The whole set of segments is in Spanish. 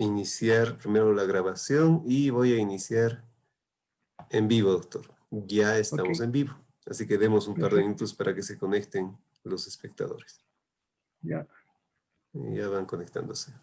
iniciar primero la grabación y voy a iniciar en vivo, doctor. Ya Ok, estamos en vivo, así que demos un par de perfecto. minutos para que se conecten los espectadores. Ya. Ya van conectándose.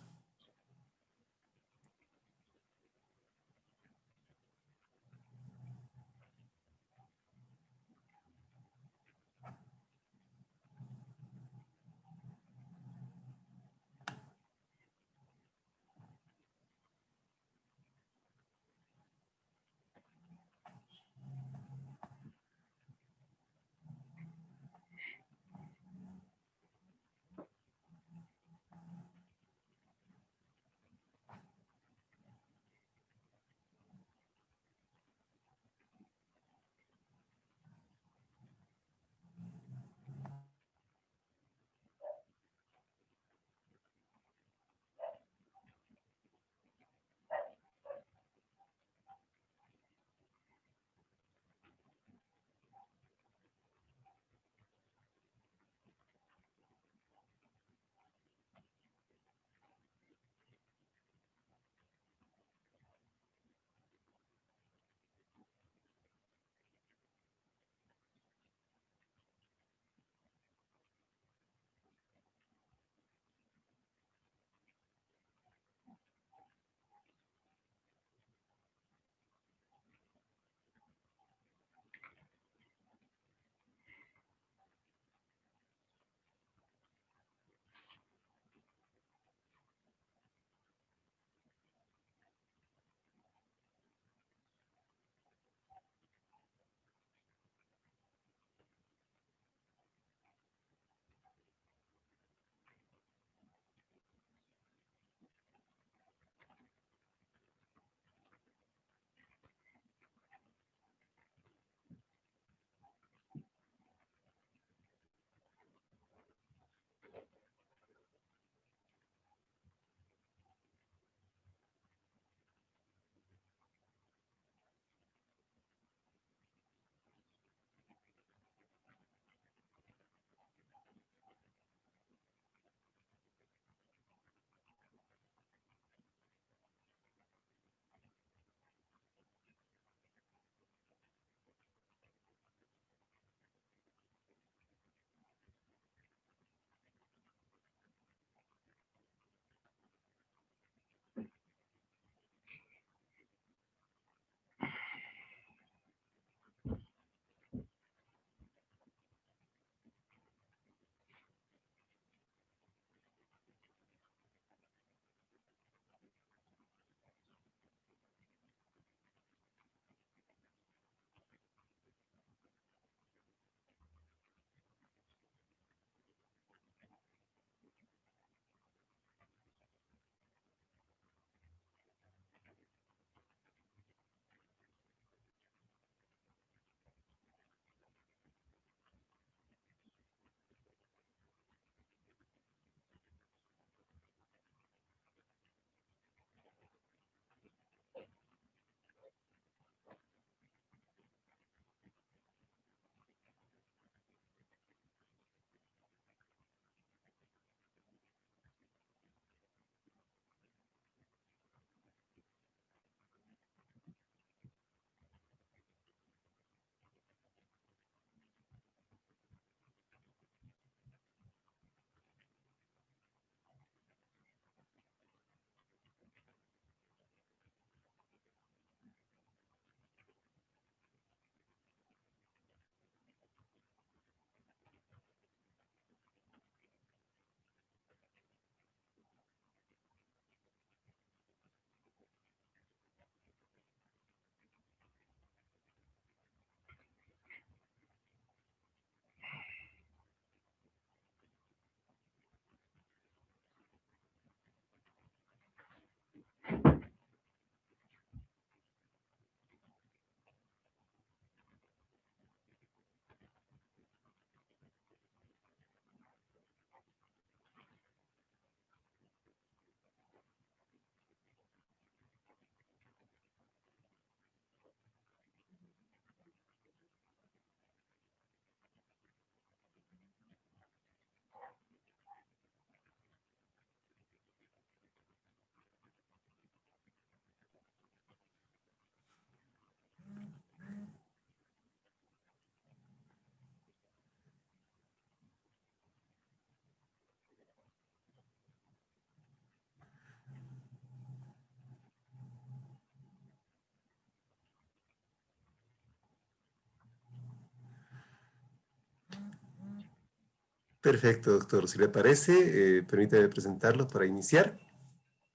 Perfecto, doctor. Si le parece, permítame presentarlo para iniciar.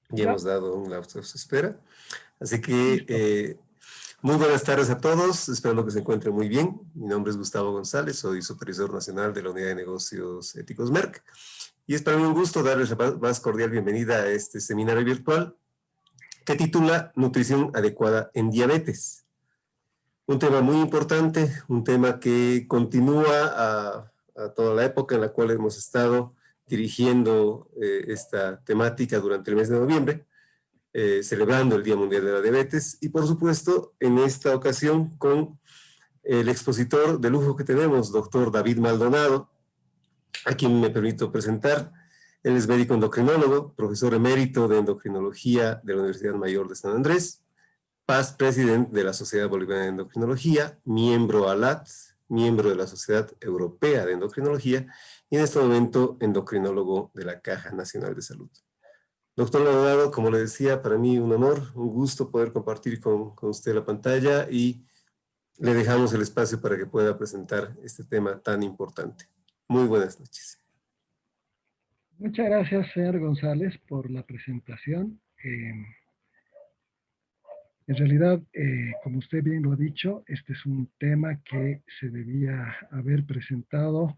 Ya Ya, hemos dado un lapso de espera. Así que listo. muy buenas tardes a todos. Espero que se encuentren muy bien. Mi nombre es Gustavo González, soy supervisor nacional de la Unidad de Negocios Éticos Merck. Y es para mí un gusto darles la más cordial bienvenida a este seminario virtual que titula Nutrición adecuada en diabetes. Un tema muy importante, un tema que continúa a toda la época en la cual hemos estado dirigiendo esta temática durante el mes de noviembre, celebrando el Día Mundial de la Diabetes y por supuesto en esta ocasión con el expositor de lujo que tenemos, doctor David Maldonado, a quien me permito presentar. Él es médico endocrinólogo, profesor emérito de endocrinología de la Universidad Mayor de San Andrés, past president de la Sociedad Boliviana de Endocrinología, miembro ALAT, miembro de la Sociedad Europea de Endocrinología y en este momento endocrinólogo de la Caja Nacional de Salud. Doctor Maldonado, como le decía, para mí un honor, un gusto poder compartir con usted la pantalla y le dejamos el espacio para que pueda presentar este tema tan importante. Muy buenas noches. Muchas gracias, señor González, por la presentación. En realidad, como usted bien lo ha dicho, este es un tema que se debía haber presentado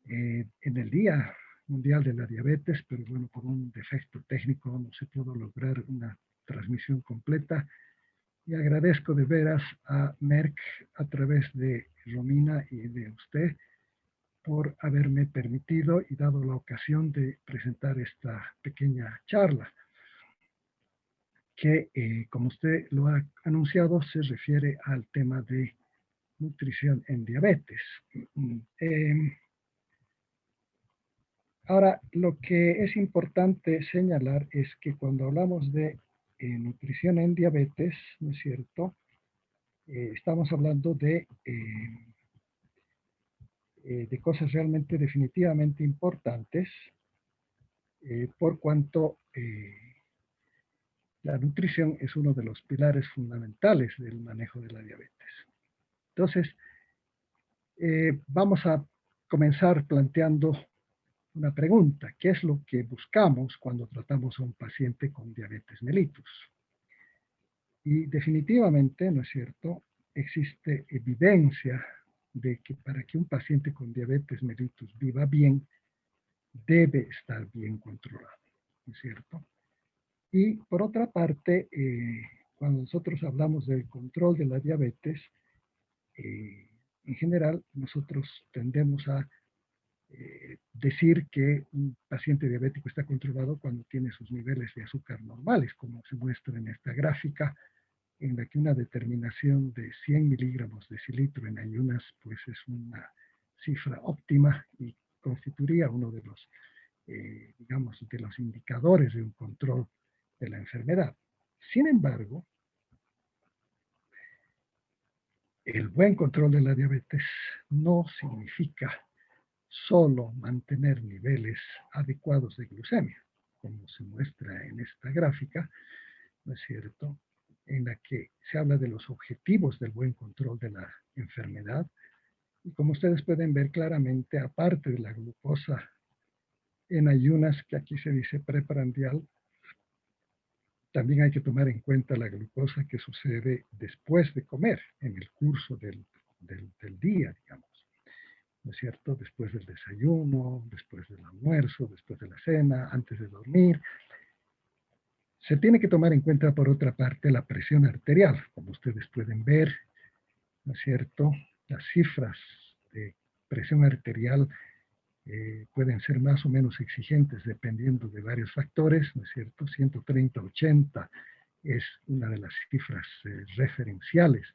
en el Día Mundial de la Diabetes, pero bueno, por un defecto técnico no se pudo lograr una transmisión completa. Y agradezco de veras a Merck a través de Romina y de usted por haberme permitido y dado la ocasión de presentar esta pequeña charla que, como usted lo ha anunciado, se refiere al tema de nutrición en diabetes. Ahora, lo que es importante señalar es que cuando hablamos de nutrición en diabetes, ¿no es cierto? Estamos hablando de cosas realmente definitivamente importantes por cuanto la nutrición es uno de los pilares fundamentales del manejo de la diabetes. Entonces, vamos a comenzar planteando una pregunta. ¿Qué es lo que buscamos cuando tratamos a un paciente con diabetes mellitus? Y definitivamente, ¿no es cierto?, existe evidencia de que para que un paciente con diabetes mellitus viva bien, debe estar bien controlado, ¿no es cierto? Y por otra parte, cuando nosotros hablamos del control de la diabetes, en general nosotros tendemos a decir que un paciente diabético está controlado cuando tiene sus niveles de azúcar normales, como se muestra en esta gráfica, en la que una determinación de 100 miligramos de cilitro en ayunas, pues es una cifra óptima y constituiría uno de los, digamos, de los indicadores de un control de la enfermedad. Sin embargo, el buen control de la diabetes no significa solo mantener niveles adecuados de glucemia, como se muestra en esta gráfica, ¿no es cierto?, en la que se habla de los objetivos del buen control de la enfermedad. Y como ustedes pueden ver claramente, aparte de la glucosa en ayunas, que aquí se dice preprandial, también hay que tomar en cuenta la glucosa que sucede después de comer, en el curso del día, digamos. ¿No es cierto? Después del desayuno, después del almuerzo, después de la cena, antes de dormir. Se tiene que tomar en cuenta, por otra parte, la presión arterial. Como ustedes pueden ver, ¿no es cierto?, las cifras de presión arterial pueden ser más o menos exigentes dependiendo de varios factores, ¿no es cierto? 130-80 es una de las cifras referenciales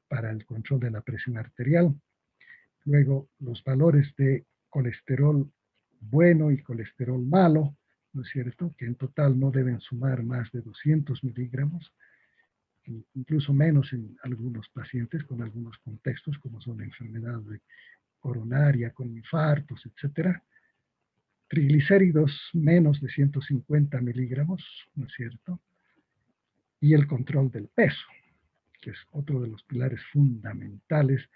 para el control de la presión arterial. Luego, los valores de colesterol bueno y colesterol malo, ¿no es cierto?, que en total no deben sumar más de 200 miligramos, incluso menos en algunos pacientes con algunos contextos, como son la enfermedad coronaria, con infartos, etcétera. Triglicéridos menos de 150 miligramos, ¿no es cierto? Y el control del peso, que es otro de los pilares fundamentales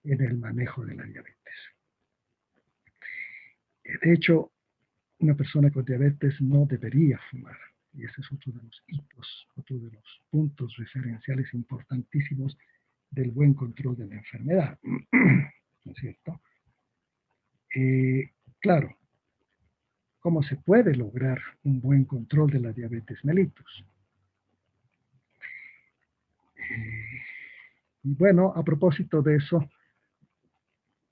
en el manejo de la diabetes. De hecho, una persona con diabetes no debería fumar. Y ese es otro de los hitos, otro de los puntos referenciales importantísimos del buen control de la enfermedad. ¿No es cierto? Claro, ¿cómo se puede lograr un buen control de la diabetes mellitus? Y bueno, a propósito de eso,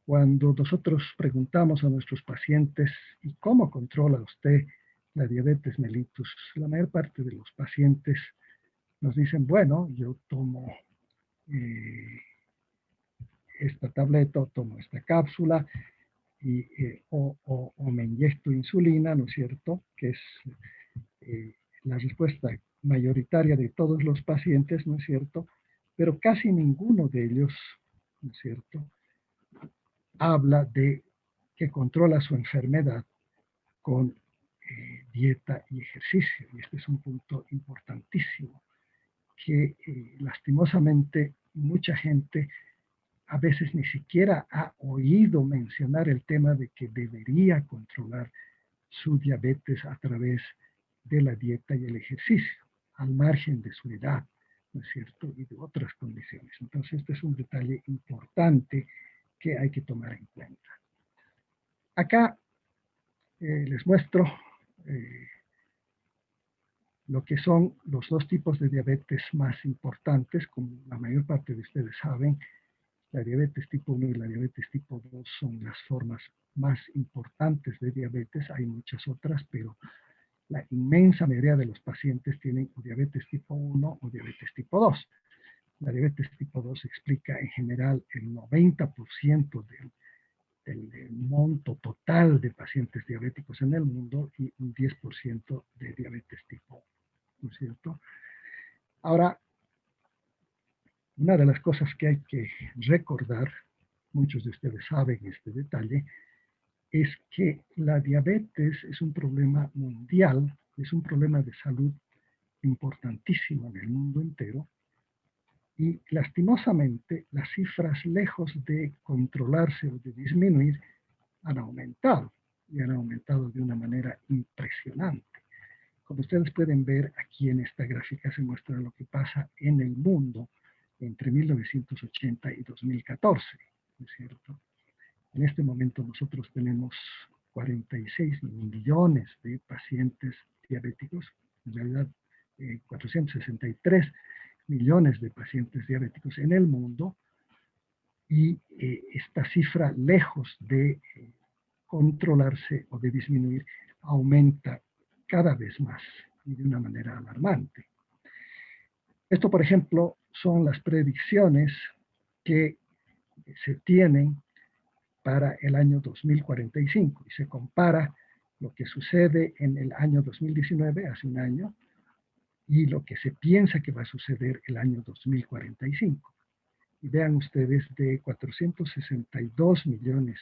cuando nosotros preguntamos a nuestros pacientes, ¿y cómo controla usted la diabetes mellitus? La mayor parte de los pacientes nos dicen, bueno, yo tomo esta tableta o tomo esta cápsula o me inyecto insulina, ¿no es cierto? Que es la respuesta mayoritaria de todos los pacientes, ¿no es cierto? Pero casi ninguno de ellos, ¿no es cierto?, habla de que controla su enfermedad con dieta y ejercicio. Y este es un punto importantísimo que lastimosamente mucha gente a veces ni siquiera ha oído mencionar el tema de que debería controlar su diabetes a través de la dieta y el ejercicio, al margen de su edad, ¿no es cierto?, y de otras condiciones. Entonces, este es un detalle importante que hay que tomar en cuenta. Acá les muestro lo que son los dos tipos de diabetes más importantes. Como la mayor parte de ustedes saben, la diabetes tipo 1 y la diabetes tipo 2 son las formas más importantes de diabetes. Hay muchas otras, pero la inmensa mayoría de los pacientes tienen o diabetes tipo 1 o diabetes tipo 2. La diabetes tipo 2 explica en general el 90% del monto total de pacientes diabéticos en el mundo y un 10% de diabetes tipo 1, ¿no es cierto? Ahora, una de las cosas que hay que recordar, muchos de ustedes saben este detalle, es que la diabetes es un problema mundial, es un problema de salud importantísimo en el mundo entero, y lastimosamente las cifras, lejos de controlarse o de disminuir, han aumentado, y han aumentado de una manera impresionante. Como ustedes pueden ver, aquí en esta gráfica se muestra lo que pasa en el mundo entre 1980 y 2014, ¿no es cierto? En este momento nosotros tenemos 46 millones de pacientes diabéticos, en realidad 463 millones de pacientes diabéticos en el mundo, y esta cifra, lejos de controlarse o de disminuir, aumenta cada vez más y de una manera alarmante. Esto, por ejemplo, son las predicciones que se tienen para el año 2045 y se compara lo que sucede en el año 2019, hace un año, y lo que se piensa que va a suceder el año 2045. Y vean ustedes, de 462 millones,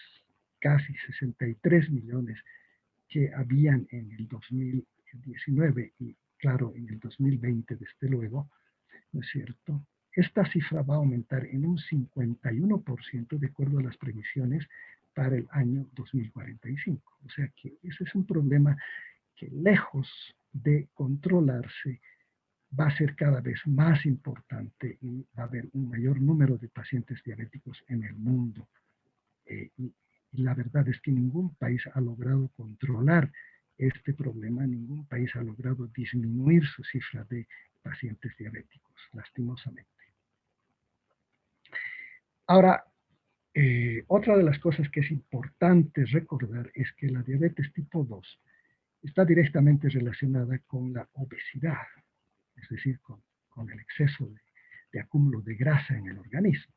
casi 63 millones que habían en el 2019 y claro, en el 2020 desde luego, ¿no es cierto? Esta cifra va a aumentar en un 51% de acuerdo a las previsiones para el año 2045. O sea que ese es un problema que, lejos de controlarse, va a ser cada vez más importante y va a haber un mayor número de pacientes diabéticos en el mundo. Y la verdad es que ningún país ha logrado controlar este problema, ningún país ha logrado disminuir su cifra de pacientes diabéticos, lastimosamente. Ahora, otra de las cosas que es importante recordar es que la diabetes tipo 2 está directamente relacionada con la obesidad, es decir, con el exceso de acúmulo de grasa en el organismo.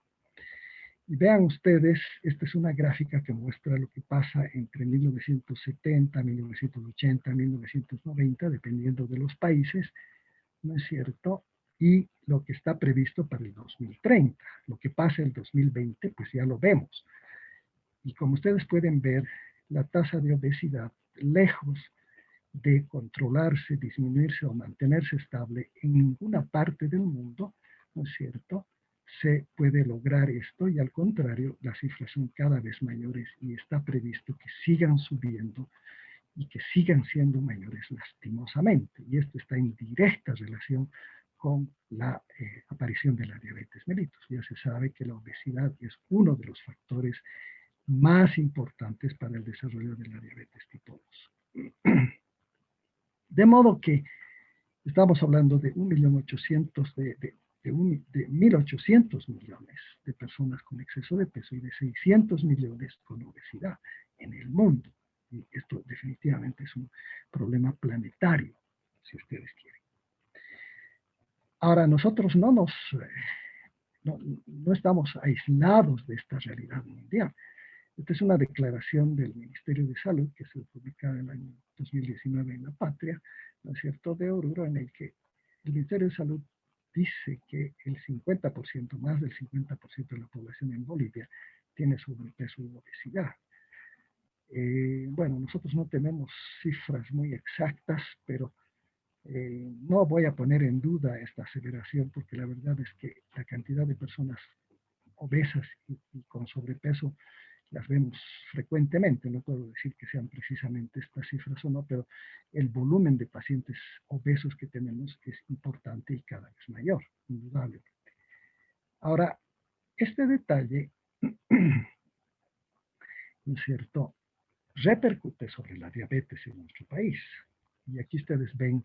Y vean ustedes, esta es una gráfica que muestra lo que pasa entre 1970, 1980, 1990, dependiendo de los países, ¿no es cierto? Y lo que está previsto para el 2030. Lo que pasa en el 2020, pues ya lo vemos. Y como ustedes pueden ver, la tasa de obesidad, lejos de controlarse, disminuirse o mantenerse estable en ninguna parte del mundo, ¿no es cierto?, se puede lograr esto y al contrario, las cifras son cada vez mayores y está previsto que sigan subiendo y que sigan siendo mayores lastimosamente. Y esto está en directa relación con la aparición de la diabetes mellitus. Ya se sabe que la obesidad es uno de los factores más importantes para el desarrollo de la diabetes tipo 2. De modo que estamos hablando de 1.800.000 millones de personas con exceso de peso y de 600 millones con obesidad en el mundo. Y esto definitivamente es un problema planetario, si ustedes quieren. Ahora, nosotros no estamos aislados de esta realidad mundial. Esta es una declaración del Ministerio de Salud que se publicó en el año 2019 en La Patria, ¿no es cierto?, de Oruro, en el que el Ministerio de Salud dice que el 50%, más del 50% de la población en Bolivia tiene sobrepeso u obesidad. Bueno, nosotros no tenemos cifras muy exactas, pero no voy a poner en duda esta aseveración porque la verdad es que la cantidad de personas obesas y con sobrepeso las vemos frecuentemente. No puedo decir que sean precisamente estas cifras o no, pero el volumen de pacientes obesos que tenemos es importante y cada vez mayor, indudablemente. Ahora, este detalle, ¿no es cierto?, repercute sobre la diabetes en nuestro país. Y aquí ustedes ven,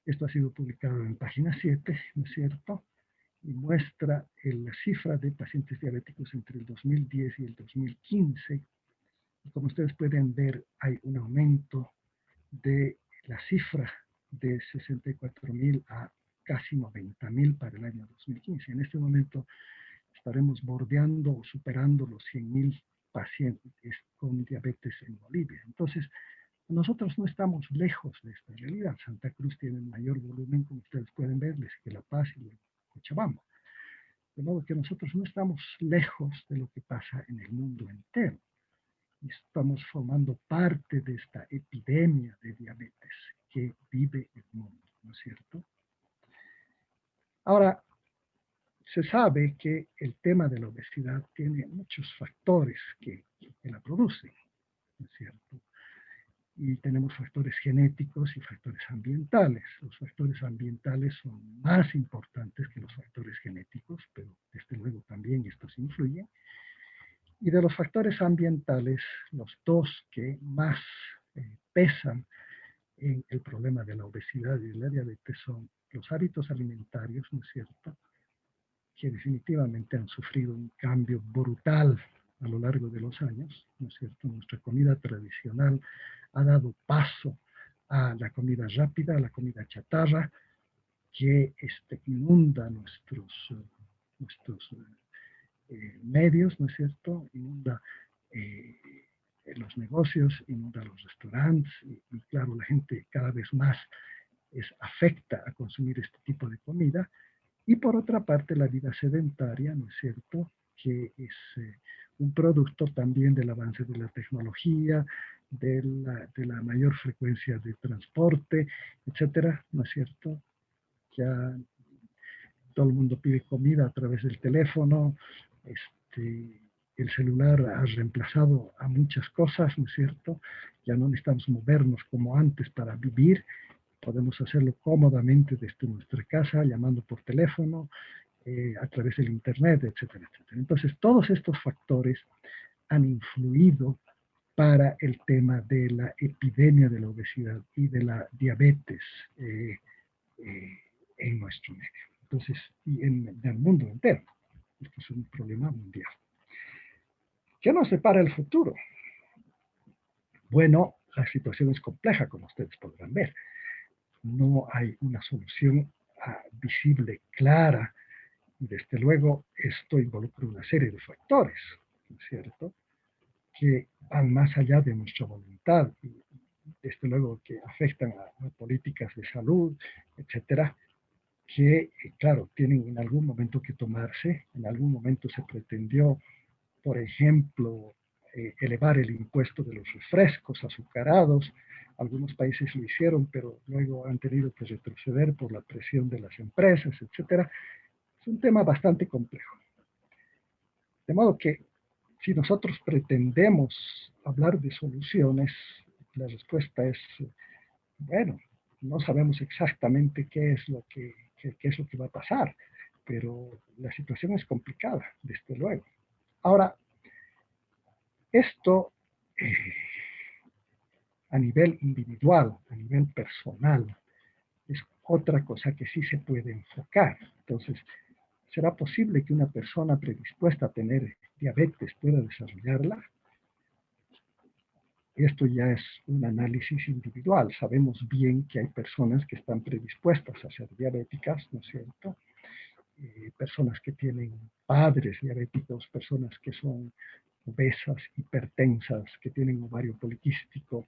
esto ha sido publicado en página 7, ¿no es cierto?, y muestra la cifra de pacientes diabéticos entre el 2010 y el 2015. Y como ustedes pueden ver, hay un aumento de la cifra de 64.000 a casi 90.000 para el año 2015. En este momento estaremos bordeando o superando los 100.000 pacientes con diabetes en Bolivia. Entonces, nosotros no estamos lejos de esta realidad. Santa Cruz tiene un mayor volumen, como ustedes pueden ver, que La Paz y Cochabamba. De modo que nosotros no estamos lejos de lo que pasa en el mundo entero. Estamos formando parte de esta epidemia de diabetes que vive el mundo, ¿no es cierto? Ahora, se sabe que el tema de la obesidad tiene muchos factores que la producen, ¿no es cierto? Y tenemos factores genéticos y factores ambientales. Los factores ambientales son más importantes que los factores genéticos, pero desde luego también estos influyen. Y de los factores ambientales, los dos que más pesan en el problema de la obesidad y de la diabetes son los hábitos alimentarios, ¿no es cierto?, que definitivamente han sufrido un cambio brutal a lo largo de los años, ¿no es cierto? Nuestra comida tradicional ha dado paso a la comida rápida, a la comida chatarra, que inunda nuestros medios, ¿no es cierto? Inunda los negocios, inunda los restaurantes y claro, la gente cada vez más afecta a consumir este tipo de comida. Y por otra parte, la vida sedentaria, ¿no es cierto?, que es un producto también del avance de la tecnología, de la mayor frecuencia de transporte, etcétera, ¿no es cierto? Ya todo el mundo pide comida a través del teléfono, el celular ha reemplazado a muchas cosas, ¿no es cierto? Ya no necesitamos movernos como antes para vivir, podemos hacerlo cómodamente desde nuestra casa, llamando por teléfono, a través del internet, etcétera, etcétera. Entonces, todos estos factores han influido para el tema de la epidemia de la obesidad y de la diabetes en nuestro medio. Entonces, y en el mundo entero. Esto es un problema mundial. ¿Qué nos separa el futuro? Bueno, la situación es compleja, como ustedes podrán ver. No hay una solución visible, clara, y desde luego esto involucra una serie de factores, ¿no es cierto?, que van más allá de nuestra voluntad y desde luego que afectan a políticas de salud, etcétera, que claro, tienen en algún momento que tomarse. En algún momento se pretendió, por ejemplo, elevar el impuesto de los refrescos azucarados. Algunos países lo hicieron, pero luego han tenido que retroceder por la presión de las empresas, etcétera. Es un tema bastante complejo. De modo que si nosotros pretendemos hablar de soluciones, la respuesta es, bueno, no sabemos exactamente qué es lo que va a pasar, pero la situación es complicada, desde luego. Ahora, esto a nivel individual, a nivel personal, es otra cosa que sí se puede enfocar. Entonces, ¿será posible que una persona predispuesta a tener diabetes pueda desarrollarla? Esto ya es un análisis individual. Sabemos bien que hay personas que están predispuestas a ser diabéticas, ¿no es cierto? Personas que tienen padres diabéticos, personas que son obesas, hipertensas, que tienen ovario poliquístico.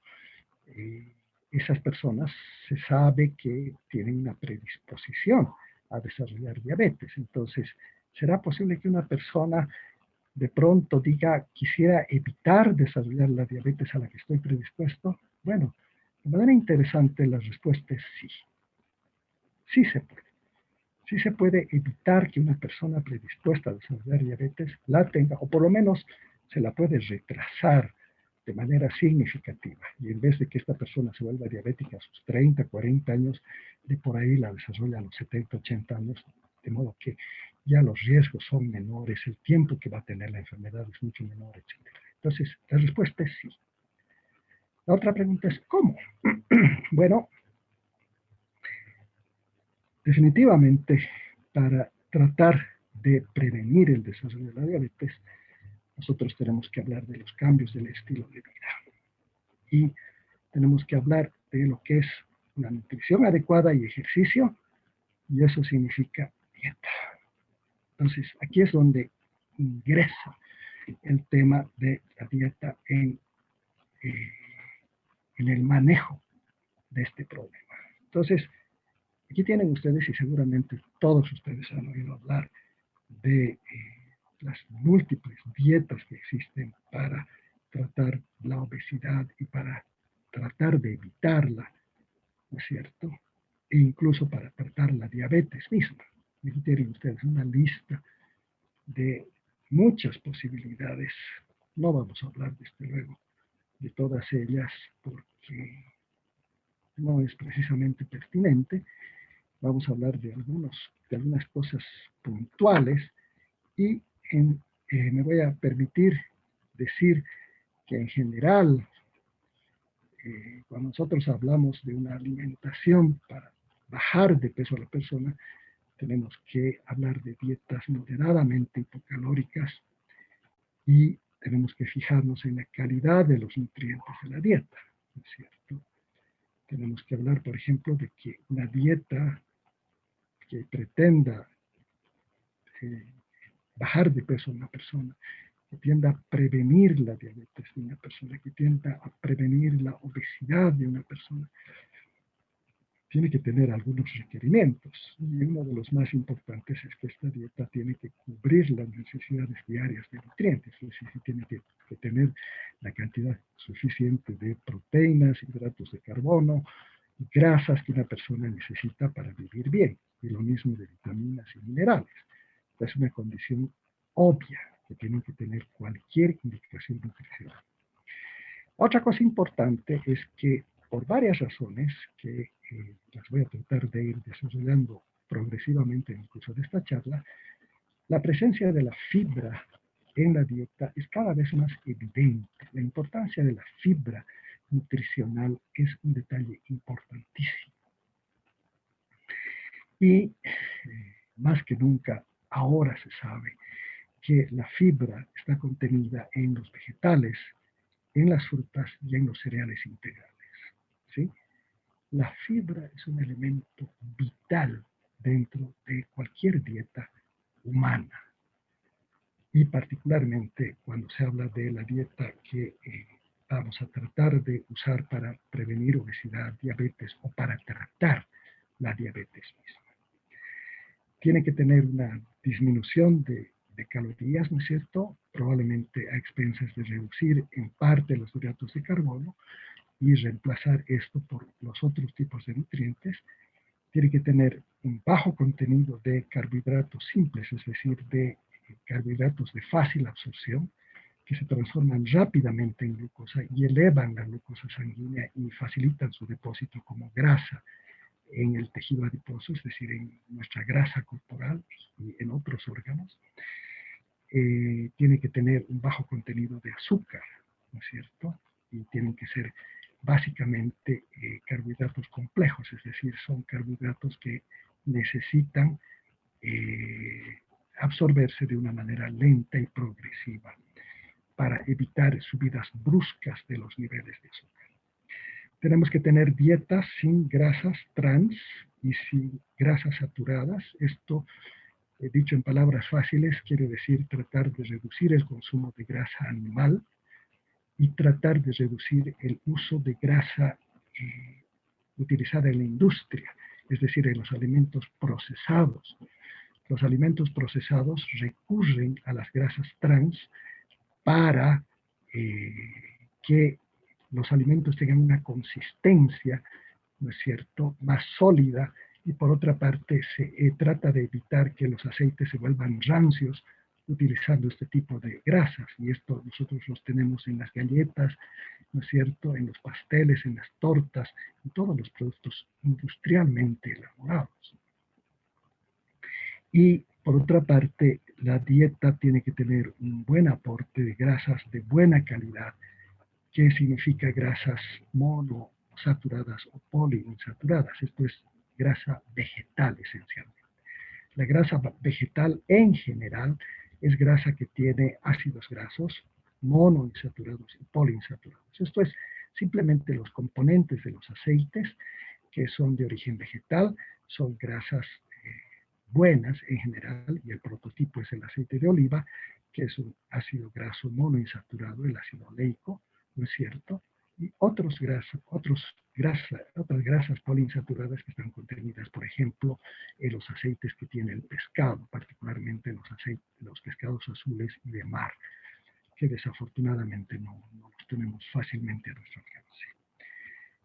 Esas personas se sabe que tienen una predisposición a desarrollar diabetes. Entonces, ¿será posible que una persona de pronto diga, quisiera evitar desarrollar la diabetes a la que estoy predispuesto? Bueno, de manera interesante la respuesta es sí. Sí se puede. Sí se puede evitar que una persona predispuesta a desarrollar diabetes la tenga, o por lo menos se la puede retrasar de manera significativa. Y en vez de que esta persona se vuelva diabética a sus 30, 40 años, de por ahí la desarrolla a los 70, 80 años, de modo que ya los riesgos son menores, el tiempo que va a tener la enfermedad es mucho menor, etc. Entonces, la respuesta es sí. La otra pregunta es, ¿cómo? Bueno, definitivamente, para tratar de prevenir el desarrollo de la diabetes, nosotros tenemos que hablar de los cambios del estilo de vida. Y tenemos que hablar de lo que es una nutrición adecuada y ejercicio, y eso significa dieta. Entonces, aquí es donde ingresa el tema de la dieta en el manejo de este problema. Entonces, aquí tienen ustedes, y seguramente todos ustedes han oído hablar de las múltiples dietas que existen para tratar la obesidad y para tratar de evitarla, ¿no es cierto? E incluso para tratar la diabetes misma. Aquí tienen ustedes una lista de muchas posibilidades. No vamos a hablar, desde luego, de todas ellas porque no es precisamente pertinente. Vamos a hablar de algunas cosas puntuales y me voy a permitir decir que en general, cuando nosotros hablamos de una alimentación para bajar de peso a la persona, tenemos que hablar de dietas moderadamente hipocalóricas y tenemos que fijarnos en la calidad de los nutrientes de la dieta, ¿no es cierto? Tenemos que hablar, por ejemplo, de que una dieta que pretenda bajar de peso a una persona, que tienda a prevenir la diabetes de una persona, que tienda a prevenir la obesidad de una persona, tiene que tener algunos requerimientos. Y uno de los más importantes es que esta dieta tiene que cubrir las necesidades diarias de nutrientes, es decir, tiene que tener la cantidad suficiente de proteínas, hidratos de carbono y grasas que una persona necesita para vivir bien, y lo mismo de vitaminas y minerales. Esta es una condición obvia que tienen que tener cualquier indicación nutricional. Otra cosa importante es que por varias razones, que las voy a tratar de ir desarrollando progresivamente en el curso de esta charla, la presencia de la fibra en la dieta es cada vez más evidente. La importancia de la fibra nutricional es un detalle importantísimo. Y más que nunca, ahora se sabe que la fibra está contenida en los vegetales, en las frutas y en los cereales integrales, ¿sí? La fibra es un elemento vital dentro de cualquier dieta humana. Y particularmente cuando se habla de la dieta que vamos a tratar de usar para prevenir obesidad, diabetes o para tratar la diabetes misma. Tiene que tener una disminución de calorías, ¿no es cierto? Probablemente a expensas de reducir en parte los hidratos de carbono y reemplazar esto por los otros tipos de nutrientes. Tiene que tener un bajo contenido de carbohidratos simples, es decir, de carbohidratos de fácil absorción, que se transforman rápidamente en glucosa y elevan la glucosa sanguínea y facilitan su depósito como grasa en el tejido adiposo, es decir, en nuestra grasa corporal y en otros órganos. Tiene que tener un bajo contenido de azúcar, ¿no es cierto? Y tienen que ser básicamente carbohidratos complejos, es decir, son carbohidratos que necesitan absorberse de una manera lenta y progresiva para evitar subidas bruscas de los niveles de azúcar. Tenemos que tener dietas sin grasas trans y sin grasas saturadas. Esto, dicho en palabras fáciles, quiere decir tratar de reducir el consumo de grasa animal y tratar de reducir el uso de grasa utilizada en la industria, es decir, en los alimentos procesados. Los alimentos procesados recurren a las grasas trans para que los alimentos tengan una consistencia, ¿no es cierto?, más sólida, y por otra parte se trata de evitar que los aceites se vuelvan rancios utilizando este tipo de grasas, y esto nosotros los tenemos en las galletas, ¿no es cierto?, en los pasteles, en las tortas, en todos los productos industrialmente elaborados. Y por otra parte, la dieta tiene que tener un buen aporte de grasas de buena calidad, que significa grasas monosaturadas o poliinsaturadas. Esto es grasa vegetal esencialmente. La grasa vegetal en general es grasa que tiene ácidos grasos monoinsaturados y poliinsaturados. Esto es simplemente los componentes de los aceites que son de origen vegetal, son grasas buenas en general, y el prototipo es el aceite de oliva, que es un ácido graso monoinsaturado, el ácido oleico, ¿no es cierto? Y otras grasas poliinsaturadas que están contenidas, por ejemplo, en los aceites que tiene el pescado, particularmente los pescados azules y de mar, que desafortunadamente no los tenemos fácilmente a nuestro alcance.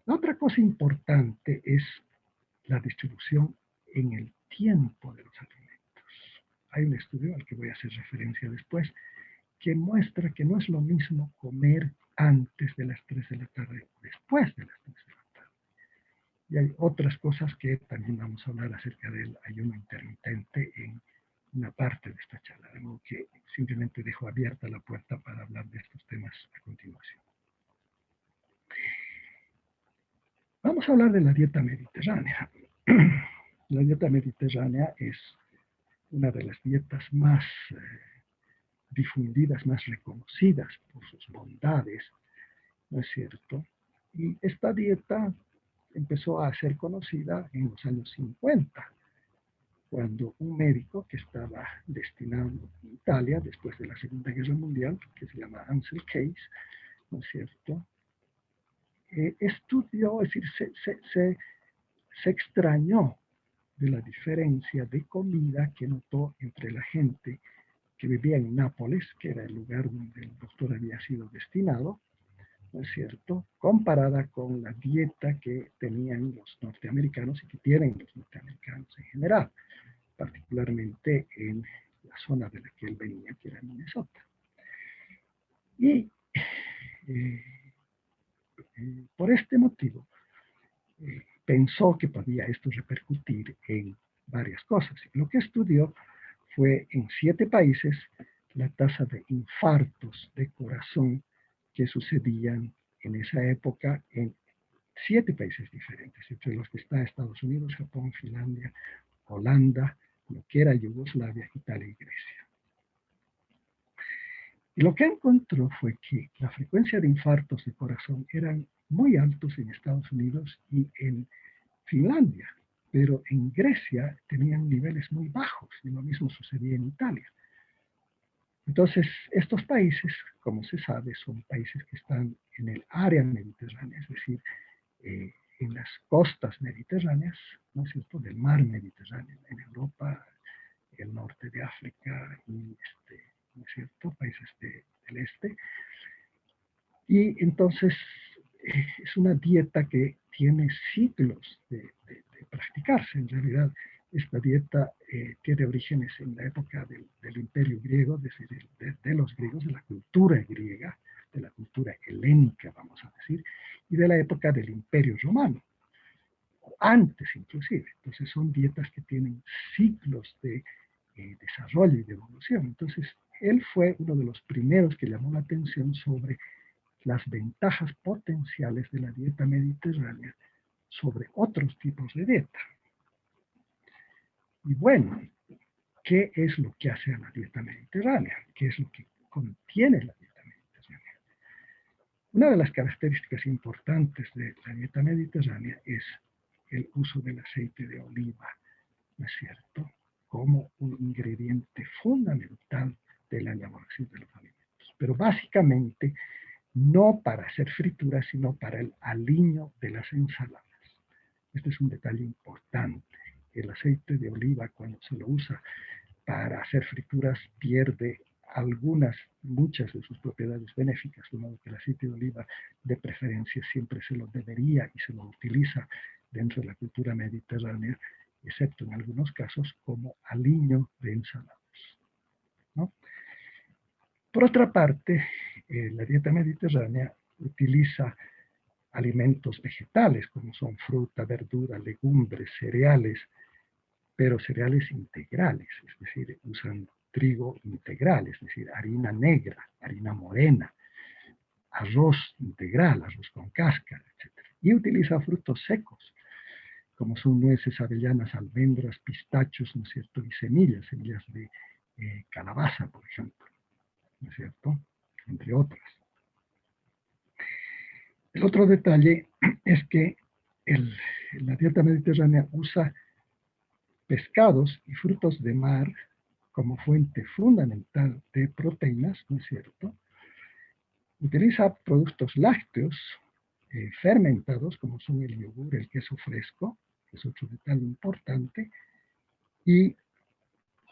La otra cosa importante es la distribución en el tiempo de los alimentos. Hay un estudio al que voy a hacer referencia después que muestra que no es lo mismo comer antes de las 3 de la tarde o después de las 3 de la tarde. Y hay otras cosas que también vamos a hablar acerca del ayuno intermitente en una parte de esta charla, de modo que simplemente dejo abierta la puerta para hablar de estos temas a continuación. Vamos a hablar de la dieta mediterránea. La dieta mediterránea es una de las dietas más difundidas, más reconocidas por sus bondades, ¿no es cierto? Y esta dieta empezó a ser conocida en los años 50, cuando un médico que estaba destinado en Italia después de la Segunda Guerra Mundial, que se llama Ansel Keys, ¿no es cierto?, estudió, es decir, se extrañó de la diferencia de comida que notó entre la gente que vivía en Nápoles, que era el lugar donde el doctor había sido destinado, ¿no es cierto?, comparada con la dieta que tenían los norteamericanos y que tienen los norteamericanos en general, particularmente en la zona de la que él venía, que era Minnesota. Y por este motivo, pensó que podía esto repercutir en varias cosas. Lo que estudió fue en 7 países la tasa de infartos de corazón que sucedían en esa época en 7 países diferentes, entre los que está Estados Unidos, Japón, Finlandia, Holanda, lo que era Yugoslavia, Italia y Grecia. Y lo que encontró fue que la frecuencia de infartos de corazón eran muy altos en Estados Unidos y en Finlandia, pero en Grecia tenían niveles muy bajos, y lo mismo sucedía en Italia. Entonces, estos países, como se sabe, son países que están en el área mediterránea, es decir, en las costas mediterráneas, ¿no es cierto?, del mar Mediterráneo, en Europa, el norte de África y, ¿no es cierto?, países del este. Y entonces es una dieta que tiene siglos de practicarse. En realidad Esta dieta tiene orígenes en la época del Imperio griego, es decir, de los griegos, de la cultura griega, de la cultura helénica, vamos a decir, y de la época del Imperio romano, o antes inclusive. Entonces son dietas que tienen ciclos de desarrollo y de evolución. Entonces él fue uno de los primeros que llamó la atención sobre las ventajas potenciales de la dieta mediterránea sobre otros tipos de dieta. Y bueno, ¿qué es lo que hace a la dieta mediterránea? ¿Qué es lo que contiene la dieta mediterránea? Una de las características importantes de la dieta mediterránea es el uso del aceite de oliva, ¿no es cierto?, como un ingrediente fundamental de la elaboración de los alimentos. Pero básicamente no para hacer frituras, sino para el aliño de las ensaladas. Este es un detalle importante. El aceite de oliva, cuando se lo usa para hacer frituras, pierde muchas de sus propiedades benéficas, de modo que el aceite de oliva, de preferencia, siempre se lo debería y se lo utiliza dentro de la cultura mediterránea, excepto en algunos casos como aliño de ensaladas, ¿no? Por otra parte, la dieta mediterránea utiliza alimentos vegetales, como son fruta, verdura, legumbres, cereales, pero cereales integrales, es decir, usan trigo integral, es decir, harina negra, harina morena, arroz integral, arroz con cáscara, etc. Y utiliza frutos secos, como son nueces, avellanas, almendras, pistachos, ¿no es cierto?, y semillas de calabaza, por ejemplo, ¿no es cierto?, entre otras. El otro detalle es que la dieta mediterránea usa pescados y frutos de mar como fuente fundamental de proteínas, ¿no es cierto? Utiliza productos lácteos fermentados, como son el yogur, el queso fresco, que es otro detalle importante, y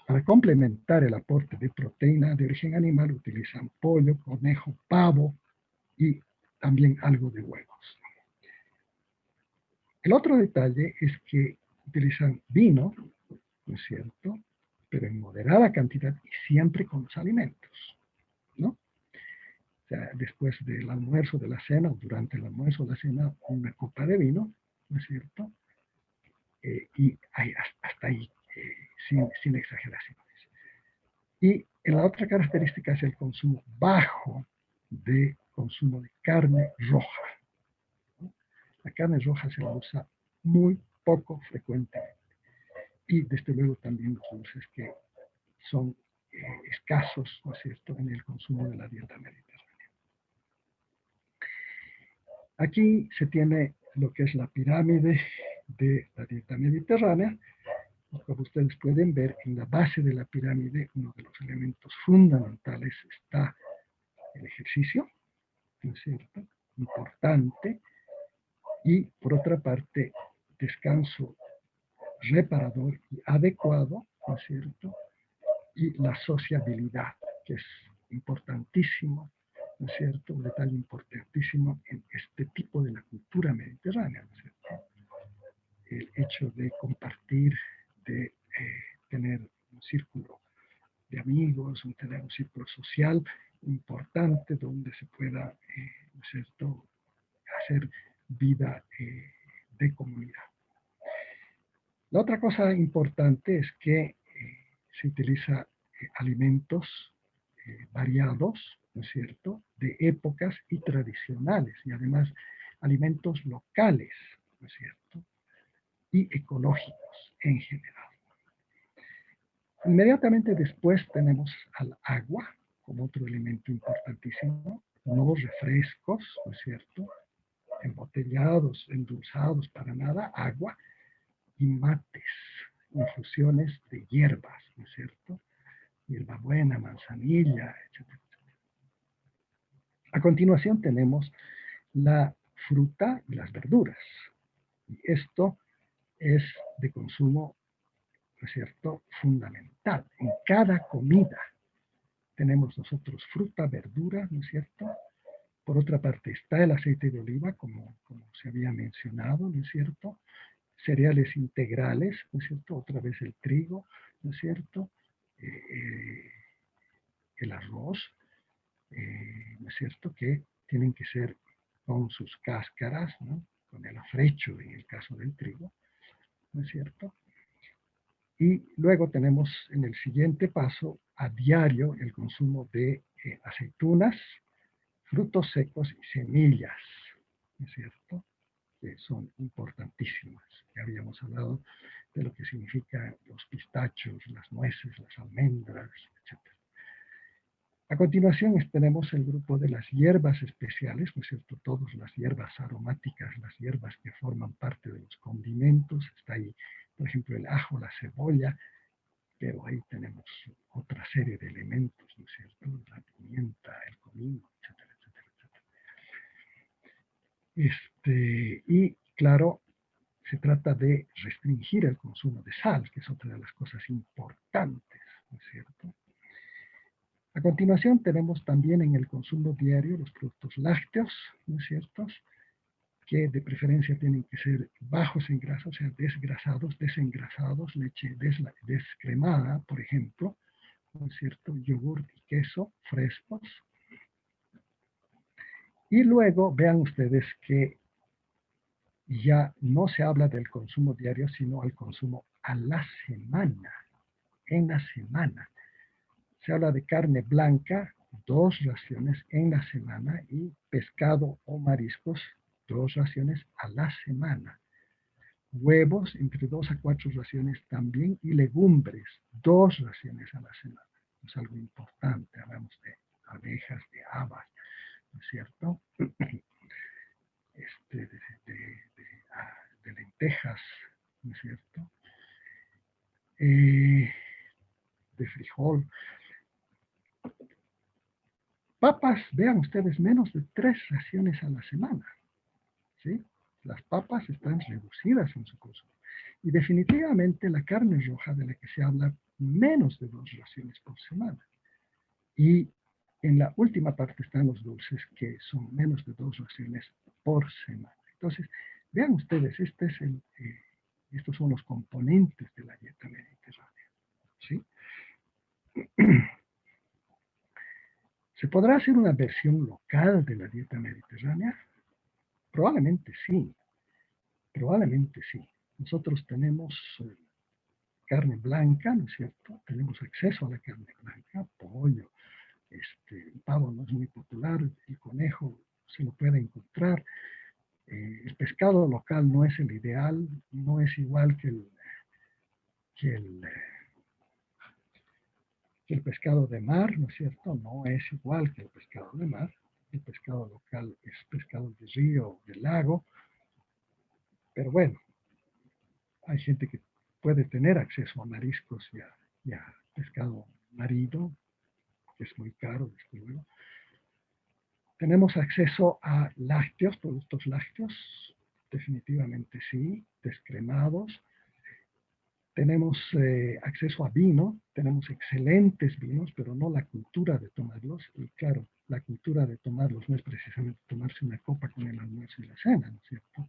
para complementar el aporte de proteína de origen animal utilizan pollo, conejo, pavo y también algo de huevos. El otro detalle es que utilizan vino, ¿no es cierto?, pero en moderada cantidad y siempre con los alimentos, ¿no? O sea, después del almuerzo, de la cena, o durante el almuerzo o la cena, una copa de vino, ¿no es cierto? Y hasta ahí, sin exageraciones. Y la otra característica es el consumo bajo de consumo de carne roja, ¿no? La carne roja se la usa muy poco frecuentemente. Y desde luego también los dulces que son escasos, ¿no es cierto?, en el consumo de la dieta mediterránea. Aquí se tiene lo que es la pirámide de la dieta mediterránea. Como ustedes pueden ver, en la base de la pirámide, uno de los elementos fundamentales está el ejercicio, ¿no es cierto?, importante, y por otra parte, descanso reparador y adecuado, ¿no es cierto?, y la sociabilidad, que es importantísimo, ¿no es cierto?, un detalle importantísimo en este tipo de la cultura mediterránea, ¿no es cierto?, el hecho de compartir, de tener un círculo de amigos, tener un círculo social importante donde se pueda, ¿no es cierto?, hacer vida de comunidad. La otra cosa importante es que se utiliza alimentos variados, ¿no es cierto?, de épocas y tradicionales, y además alimentos locales, ¿no es cierto?, y ecológicos en general. Inmediatamente después tenemos al agua como otro elemento importantísimo, no refrescos, ¿no es cierto?, embotellados, endulzados, para nada, agua y mates, infusiones de hierbas, ¿no es cierto?, hierbabuena, manzanilla, etc. A continuación tenemos la fruta y las verduras. Y esto es de consumo, ¿no es cierto?, fundamental. En cada comida tenemos nosotros fruta, verdura, ¿no es cierto? Por otra parte está el aceite de oliva, como se había mencionado, ¿no es cierto? cereales integrales, ¿no es cierto? Otra vez el trigo, ¿no es cierto? El arroz, ¿no es cierto? Que tienen que ser con sus cáscaras, ¿no? Con el afrecho en el caso del trigo, ¿no es cierto? Y luego tenemos en el siguiente paso a diario el consumo de aceitunas, frutos secos y semillas, ¿no es cierto? Que son importantísimas. Ya habíamos hablado de lo que significan los pistachos, las nueces, las almendras, etc. A continuación tenemos el grupo de las hierbas especiales, ¿no es cierto? Todas las hierbas aromáticas, las hierbas que forman parte de los condimentos. Está ahí, por ejemplo, el ajo, la cebolla, pero ahí tenemos otra serie de elementos, ¿no es cierto? La pimienta, el comino, etcétera, etcétera, etcétera. Y claro, se trata de restringir el consumo de sal, que es otra de las cosas importantes, ¿no es cierto? A continuación tenemos también en el consumo diario los productos lácteos, ¿no es cierto? Que de preferencia tienen que ser bajos en grasa, o sea, desgrasados, desengrasados, leche descremada, por ejemplo, ¿no es cierto? Yogur y queso frescos. Y luego vean ustedes que ya no se habla del consumo diario, sino al consumo a la semana, en la semana. Se habla de carne blanca, 2 raciones en la semana, y pescado o mariscos, 2 raciones a la semana. Huevos, entre 2 a 4 raciones también, y legumbres, 2 raciones a la semana. Es algo importante, hablamos de abejas, de habas, ¿no es cierto? De lentejas, ¿no es cierto? De frijol. Papas, vean ustedes, menos de 3 raciones a la semana, ¿sí? Las papas están reducidas en su consumo. Y definitivamente la carne roja, de la que se habla, menos de 2 raciones por semana. Y en la última parte están los dulces, que son menos de 2 raciones por semana. Entonces, vean ustedes, estos son los componentes de la dieta mediterránea, ¿sí? ¿Se podrá hacer una versión local de la dieta mediterránea? Probablemente sí, probablemente sí. Nosotros tenemos carne blanca, ¿no es cierto? Tenemos acceso a la carne blanca, pollo, el pavo no es muy popular, el conejo se lo puede encontrar. El pescado local no es el ideal, no es igual que el pescado de mar, ¿no es cierto? No es igual que el pescado de mar. El pescado local es pescado de río, de lago. Pero bueno, hay gente que puede tener acceso a mariscos y a pescado marino, que es muy caro, desde luego. ¿Tenemos acceso a lácteos, productos lácteos? Definitivamente sí, descremados. Tenemos acceso a vino, tenemos excelentes vinos, pero no la cultura de tomarlos. Y claro, la cultura de tomarlos no es precisamente tomarse una copa con el almuerzo y la cena, ¿no es cierto?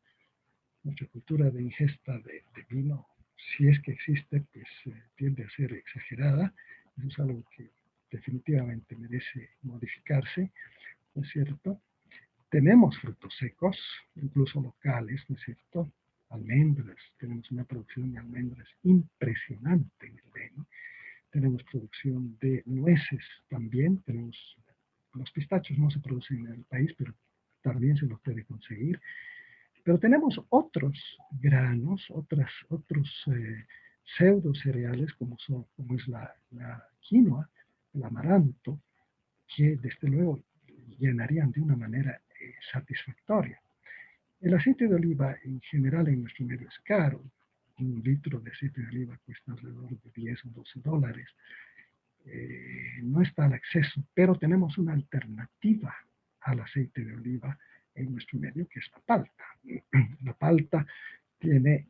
Nuestra cultura de ingesta de vino, si es que existe, pues tiende a ser exagerada. Eso es algo que definitivamente merece modificarse, ¿no es cierto? Tenemos frutos secos, incluso locales, ¿no es cierto? Almendras, tenemos una producción de almendras impresionante en el Beni. Tenemos producción de nueces también, los pistachos no se producen en el país, pero también se los puede conseguir. Pero tenemos otros granos, otros pseudo cereales, como es la quinoa, el amaranto, que desde luego llenarían de una manera satisfactoria. El aceite de oliva en general en nuestro medio es caro. Un litro de aceite de oliva cuesta alrededor de 10 o 12 dólares. No está al acceso, pero tenemos una alternativa al aceite de oliva en nuestro medio, que es la palta. La palta tiene,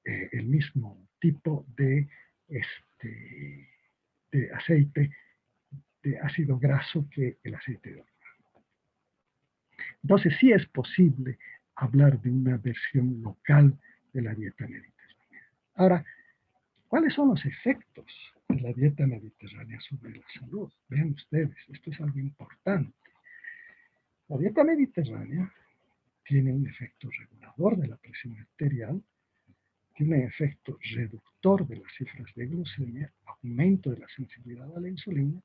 el mismo tipo de aceite, de ácido graso que el aceite de oliva. Entonces sí es posible hablar de una versión local de la dieta mediterránea. Ahora, ¿cuáles son los efectos de la dieta mediterránea sobre la salud? Vean ustedes, esto es algo importante. La dieta mediterránea tiene un efecto regulador de la presión arterial, tiene un efecto reductor de las cifras de glucemia, aumento de la sensibilidad a la insulina,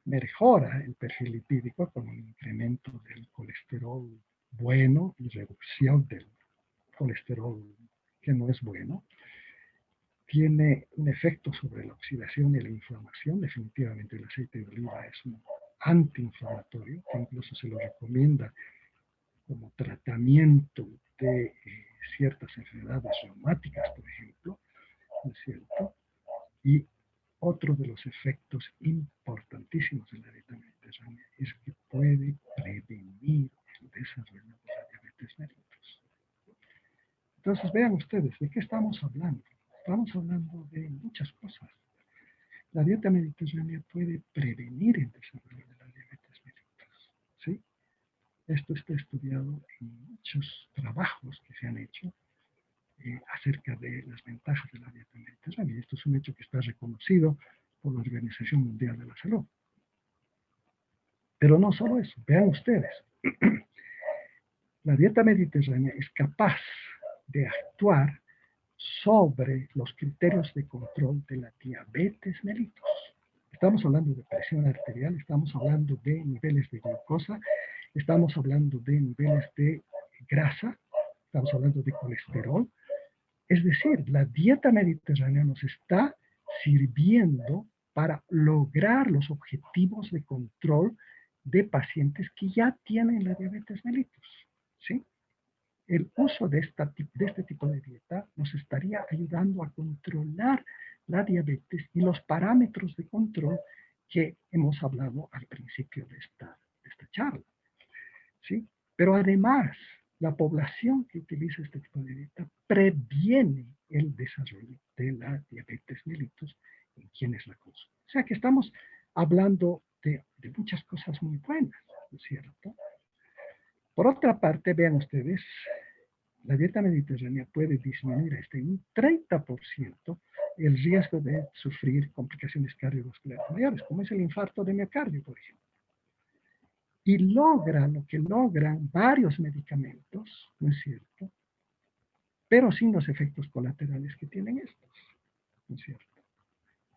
mejora el perfil lipídico con un incremento del colesterol bueno y reducción del colesterol que no es bueno. Tiene un efecto sobre la oxidación y la inflamación. Definitivamente el aceite de oliva es un antiinflamatorio, que incluso se lo recomienda como tratamiento de ciertas enfermedades reumáticas, por ejemplo, ¿no es cierto? Y otro de los efectos importantísimos de la dieta mediterránea es que puede prevenir el desarrollo de la diabetes mellitus. Entonces, vean ustedes, ¿de qué estamos hablando? Estamos hablando de muchas cosas. La dieta mediterránea puede prevenir el desarrollo de la diabetes mellitus, ¿sí? Esto está estudiado en muchos trabajos que se han hecho acerca de las ventajas de la dieta mediterránea. Esto es un hecho que está reconocido por la Organización Mundial de la Salud. Pero no solo eso, vean ustedes, la dieta mediterránea es capaz de actuar sobre los criterios de control de la diabetes mellitus. Estamos hablando de presión arterial, estamos hablando de niveles de glucosa, estamos hablando de niveles de grasa, estamos hablando de colesterol. Es decir, la dieta mediterránea nos está sirviendo para lograr los objetivos de control de pacientes que ya tienen la diabetes mellitus, ¿sí? El uso de este tipo de dieta nos estaría ayudando a controlar la diabetes y los parámetros de control que hemos hablado al principio de esta charla, ¿sí? Pero además, la población que utiliza este tipo de dieta previene el desarrollo de la diabetes mellitus en quienes la consumen. O sea que estamos hablando de muchas cosas muy buenas, ¿no es cierto? Por otra parte, vean ustedes, la dieta mediterránea puede disminuir hasta en un 30% el riesgo de sufrir complicaciones cardiovasculares mayores, como es el infarto de miocardio, por ejemplo. Y logra lo que logran varios medicamentos, ¿no es cierto? Pero sin los efectos colaterales que tienen estos, ¿no es cierto?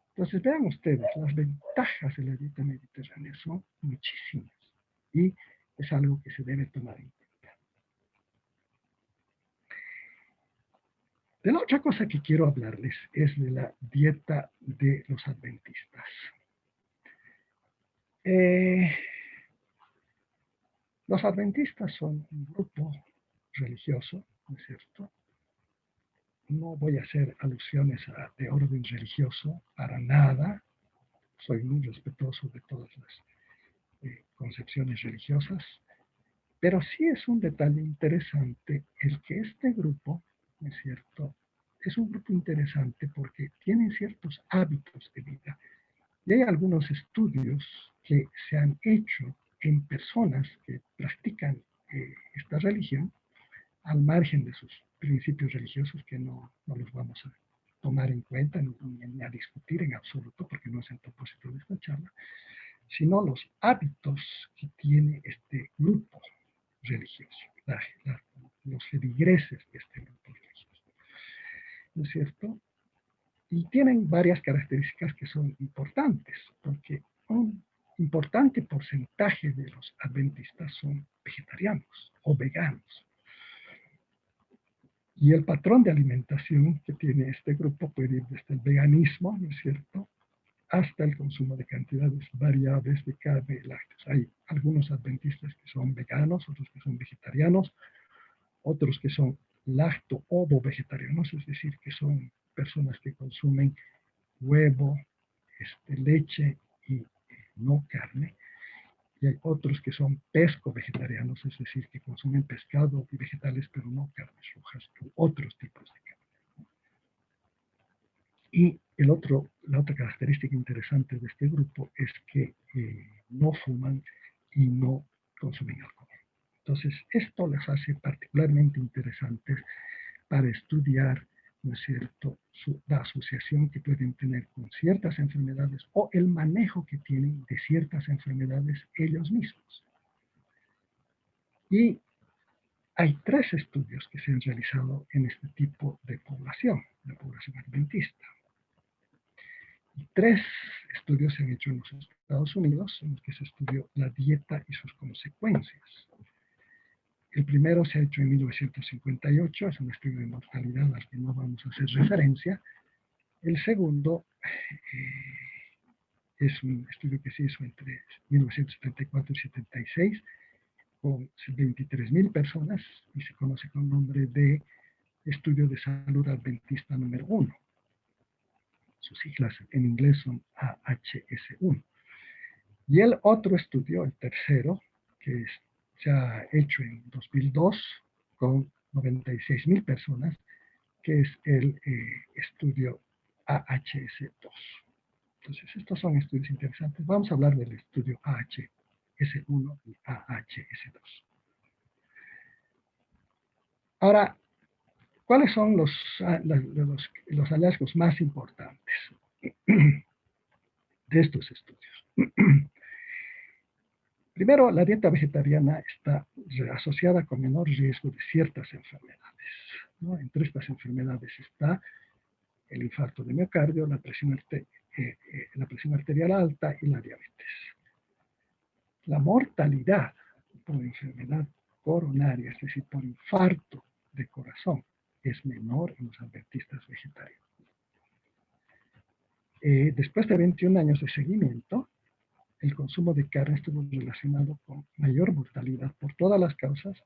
Entonces, vean ustedes, las ventajas de la dieta mediterránea son muchísimas y es algo que se debe tomar en cuenta. De la otra cosa que quiero hablarles es de la dieta de los adventistas. Los adventistas son un grupo religioso, ¿no es cierto? No voy a hacer alusiones de orden religioso para nada. Soy muy respetuoso de todas las concepciones religiosas. Pero sí es un detalle interesante el que este grupo, ¿no es cierto? Es un grupo interesante porque tienen ciertos hábitos de vida. Y hay algunos estudios que se han hecho en personas que practican esta religión, al margen de sus principios religiosos, que no los vamos a tomar en cuenta ni a discutir en absoluto, porque no es el propósito de esta charla, sino los hábitos que tiene este grupo religioso, los feligreses de este grupo religioso, ¿no es cierto? Y tienen varias características que son importantes, porque un importante porcentaje de los adventistas son vegetarianos o veganos. Y el patrón de alimentación que tiene este grupo puede ir desde el veganismo, ¿no es cierto?, hasta el consumo de cantidades variables de carne y lácteos. Hay algunos adventistas que son veganos, otros que son vegetarianos, otros que son lacto-ovo vegetarianos, es decir, que son personas que consumen huevo, leche y no carne. Y hay otros que son pesco-vegetarianos, es decir, que consumen pescado y vegetales, pero no carnes rojas u otros tipos de carne. Y la otra característica interesante de este grupo es que no fuman y no consumen alcohol. Entonces, esto les hace particularmente interesantes para estudiar, ¿no es cierto?, la asociación que pueden tener con ciertas enfermedades o el manejo que tienen de ciertas enfermedades ellos mismos. Y hay 3 estudios que se han realizado en este tipo de población, la población adventista. Y 3 estudios se han hecho en los Estados Unidos, en los que se estudió la dieta y sus consecuencias. El primero se ha hecho en 1958, es un estudio de mortalidad al que no vamos a hacer referencia. El segundo es un estudio que se hizo entre 1974 y 76, con 23.000 personas, y se conoce con el nombre de Estudio de Salud Adventista número 1. Sus siglas en inglés son AHS1. Y el otro estudio, el tercero, que se ha hecho en 2002 con 96.000 personas, que es el estudio AHS2. Entonces, estos son estudios interesantes. Vamos a hablar del estudio AHS1 y AHS2. Ahora, ¿cuáles son los hallazgos más importantes de estos estudios? Primero, la dieta vegetariana está asociada con menor riesgo de ciertas enfermedades, ¿no? Entre estas enfermedades está el infarto de miocardio, la presión arterial alta y la diabetes. La mortalidad por enfermedad coronaria, es decir, por infarto de corazón, es menor en los adventistas vegetarianos. Después de 21 años de seguimiento, el consumo de carne estuvo relacionado con mayor mortalidad por todas las causas,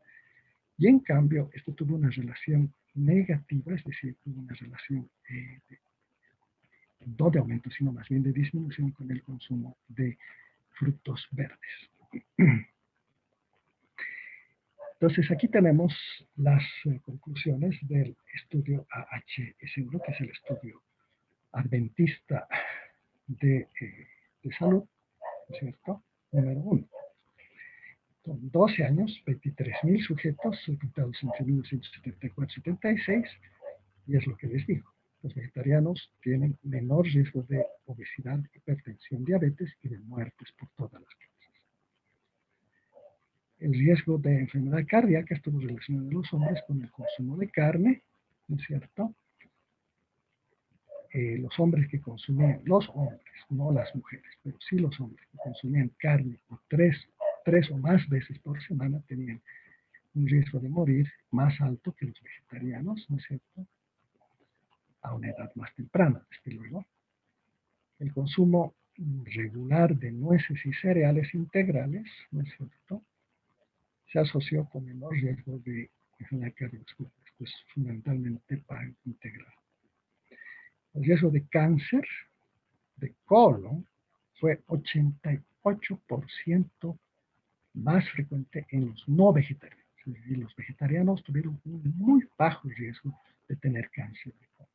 y en cambio esto tuvo una relación negativa, es decir, tuvo una relación no de aumento, sino más bien de disminución con el consumo de frutos verdes. Entonces aquí tenemos las conclusiones del estudio AHS1, que es el estudio adventista de salud, ¿no es cierto? Número 1. Con 12 años, 23.000 sujetos reclutados entre 1974 y 76, y es lo que les digo. Los vegetarianos tienen menor riesgo de obesidad, hipertensión, diabetes y de muertes por todas las causas. El riesgo de enfermedad cardíaca estuvo relacionado en los hombres con el consumo de carne, ¿no es cierto? Los hombres que consumían, los hombres, no las mujeres, pero sí los hombres que consumían carne tres o más veces por semana tenían un riesgo de morir más alto que los vegetarianos, ¿no es cierto?, a una edad más temprana, desde luego. El consumo regular de nueces y cereales integrales, ¿no es cierto?, se asoció con menor riesgo de enfermedad cardiovascular. Esto es fundamentalmente pan integral. El riesgo de cáncer de colon fue 88% más frecuente en los no vegetarianos. Es decir, los vegetarianos tuvieron un muy bajo riesgo de tener cáncer de colon.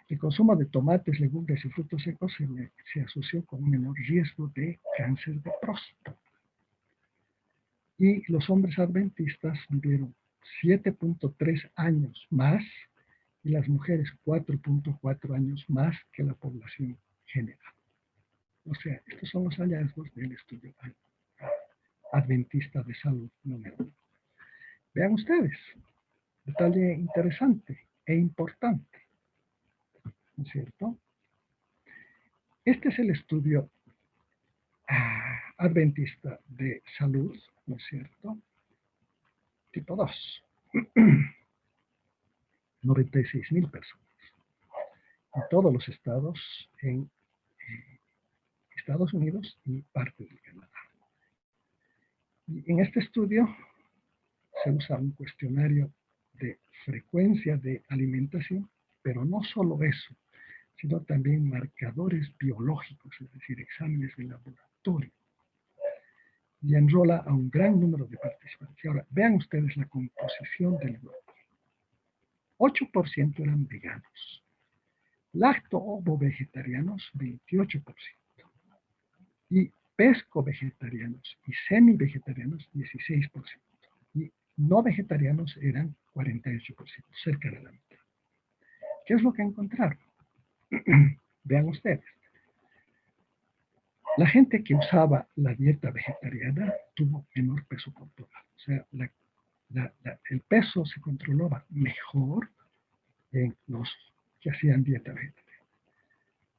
El consumo de tomates, legumbres y frutos secos se asoció con un menor riesgo de cáncer de próstata. Y los hombres adventistas vivieron 7.3 años más y las mujeres 4.4 años más que la población general. O sea, estos son los hallazgos del estudio adventista de salud número 1. Vean ustedes, detalle interesante e importante, ¿no es cierto? Este es el estudio adventista de salud, ¿no es cierto?, tipo 2. 96.000 personas en todos los estados en Estados Unidos y parte del Canadá. Y en este estudio se usa un cuestionario de frecuencia de alimentación, pero no solo eso, sino también marcadores biológicos, es decir, exámenes de laboratorio. Y enrola a un gran número de participantes. Ahora, vean ustedes la composición del grupo. 8% eran veganos. Lacto-ovo-vegetarianos, 28%. Y pesco-vegetarianos y semi-vegetarianos, 16%. Y no vegetarianos eran 48%, cerca de la mitad. ¿Qué es lo que encontraron? Vean ustedes. La gente que usaba la dieta vegetariana tuvo menor peso corporal. O sea, el peso se controlaba mejor en los que hacían dieta vegetariana.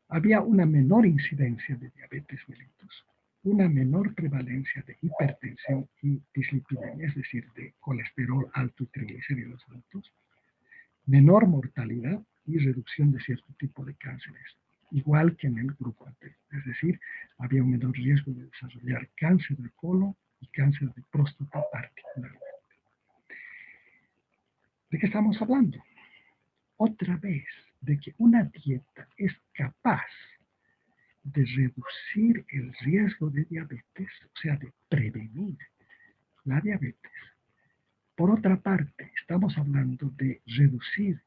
Había una menor incidencia de diabetes mellitus, una menor prevalencia de hipertensión y dislipidemia, es decir, de colesterol alto y triglicéridos altos, menor mortalidad y reducción de cierto tipo de cánceres, igual que en el grupo anterior. Es decir, había un menor riesgo de desarrollar cáncer de colon y cáncer de próstata particularmente. ¿De qué estamos hablando? Otra vez, de que una dieta es capaz de reducir el riesgo de diabetes, o sea, de prevenir la diabetes. Por otra parte, estamos hablando de reducir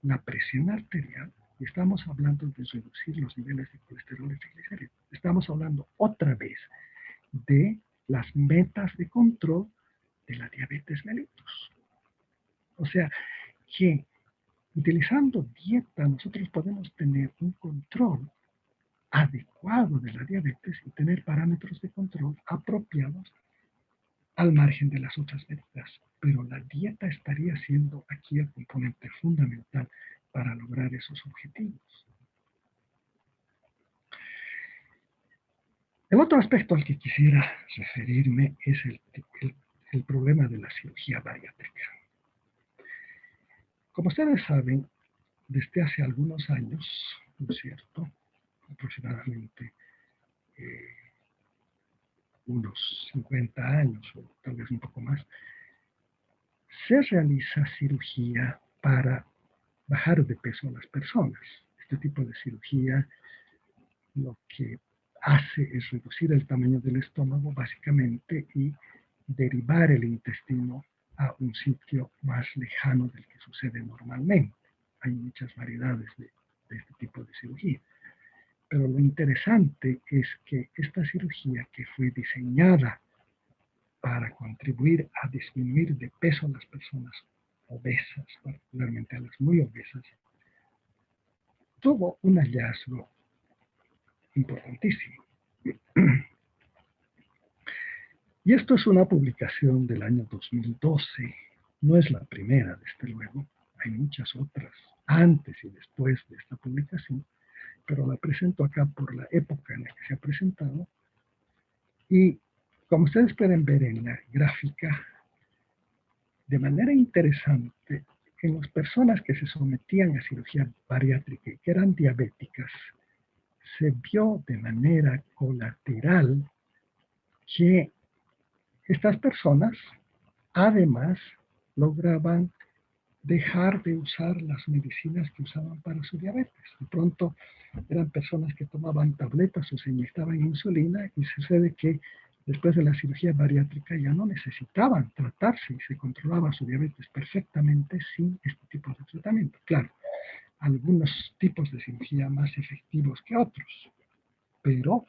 la presión arterial y estamos hablando de reducir los niveles de colesterol y triglicéridos. Estamos hablando otra vez de las metas de control de la diabetes mellitus. O sea, que utilizando dieta nosotros podemos tener un control adecuado de la diabetes y tener parámetros de control apropiados al margen de las otras medidas. Pero la dieta estaría siendo aquí el componente fundamental para lograr esos objetivos. El otro aspecto al que quisiera referirme es el problema de la cirugía bariátrica. Como ustedes saben, desde hace algunos años, ¿no es cierto?, aproximadamente unos 50 años o tal vez un poco más, se realiza cirugía para bajar de peso a las personas. Este tipo de cirugía lo que hace es reducir el tamaño del estómago básicamente y derivar el intestino a un sitio más lejano del que sucede normalmente. Hay muchas variedades de este tipo de cirugía. Pero lo interesante es que esta cirugía, que fue diseñada para contribuir a disminuir de peso a las personas obesas, particularmente a las muy obesas, tuvo un hallazgo importantísimo. Y esto es una publicación del año 2012. No es la primera, desde luego. Hay muchas otras antes y después de esta publicación, pero la presento acá por la época en la que se ha presentado. Y como ustedes pueden ver en la gráfica, de manera interesante, en las personas que se sometían a cirugía bariátrica y que eran diabéticas, se vio de manera colateral que estas personas además lograban dejar de usar las medicinas que usaban para su diabetes. De pronto eran personas que tomaban tabletas o se inyectaban insulina y sucede que después de la cirugía bariátrica ya no necesitaban tratarse y se controlaba su diabetes perfectamente sin este tipo de tratamiento. Claro, algunos tipos de cirugía más efectivos que otros, pero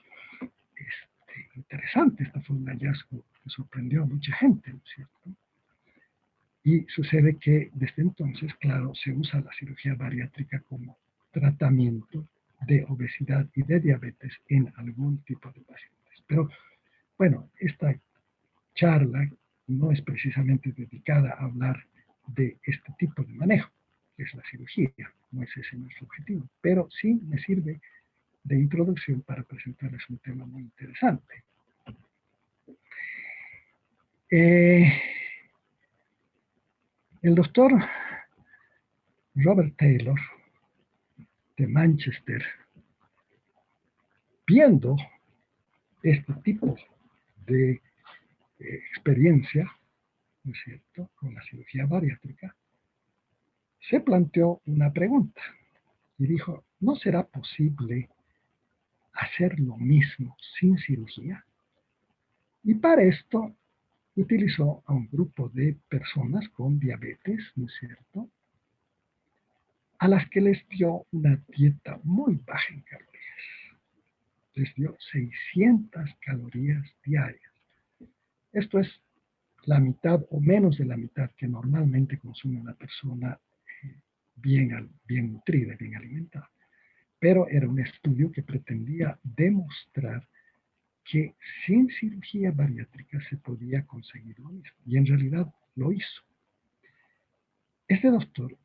interesante, este fue un hallazgo que sorprendió a mucha gente, ¿no es cierto? Y sucede que desde entonces, claro, se usa la cirugía bariátrica como tratamiento de obesidad y de diabetes en algún tipo de pacientes. Pero bueno, esta charla no es precisamente dedicada a hablar de este tipo de manejo, que es la cirugía, no es ese nuestro objetivo, pero sí me sirve de introducción para presentarles un tema muy interesante. El doctor Robert Taylor de Manchester, viendo este tipo de experiencia, ¿no es cierto?, con la cirugía bariátrica, se planteó una pregunta y dijo, ¿no será posible hacer lo mismo sin cirugía? Y para esto utilizó a un grupo de personas con diabetes, ¿no es cierto?, a las que les dio una dieta muy baja en calorías. Les dio 600 calorías diarias. Esto es la mitad o menos de la mitad que normalmente consume una persona bien nutrida, bien alimentada. Pero era un estudio que pretendía demostrar que sin cirugía bariátrica se podía conseguir lo mismo. Y en realidad lo hizo. Este doctor,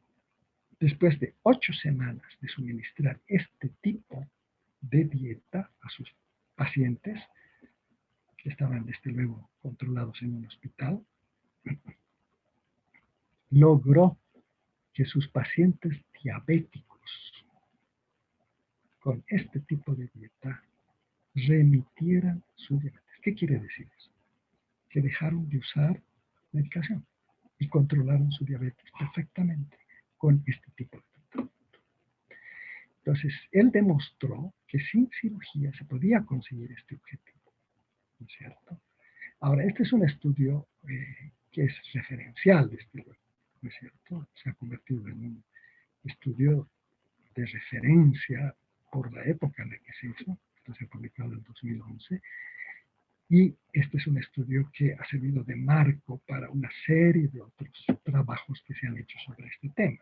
después de 8 semanas de suministrar este tipo de dieta a sus pacientes, que estaban desde luego controlados en un hospital, logró que sus pacientes diabéticos con este tipo de dieta remitieran su diabetes. ¿Qué quiere decir eso? Que dejaron de usar medicación y controlaron su diabetes perfectamente con este tipo de tratamiento. Entonces, él demostró que sin cirugía se podía conseguir este objetivo, ¿no es cierto? Ahora, este es un estudio que es referencial, ¿no es cierto? Se ha convertido en un estudio de referencia por la época en la que se hizo. Esto se ha publicado en 2011. Y este es un estudio que ha servido de marco para una serie de otros trabajos que se han hecho sobre este tema.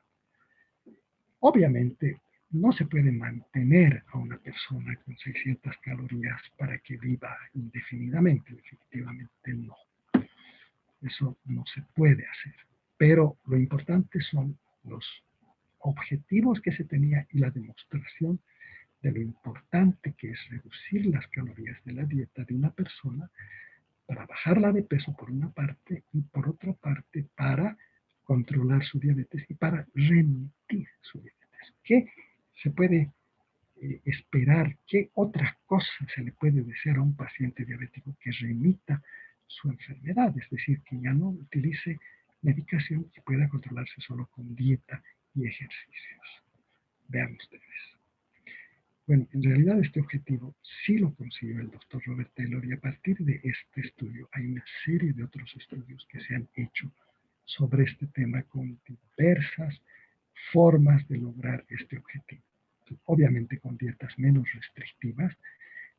Obviamente, no se puede mantener a una persona con 600 calorías para que viva indefinidamente. Definitivamente no. Eso no se puede hacer. Pero lo importante son los objetivos que se tenía y la demostración de lo importante que es reducir las calorías de la dieta de una persona para bajarla de peso por una parte y por otra parte para controlar su diabetes y para remitir su diabetes. ¿Qué se puede esperar? ¿Qué otra cosa se le puede desear a un paciente diabético que remita su enfermedad? Es decir, que ya no utilice medicación y pueda controlarse solo con dieta y ejercicios. Vean ustedes. Bueno, en realidad este objetivo sí lo consiguió el doctor Robert Taylor y a partir de este estudio hay una serie de otros estudios que se han hecho sobre este tema con diversas formas de lograr este objetivo. Obviamente con dietas menos restrictivas,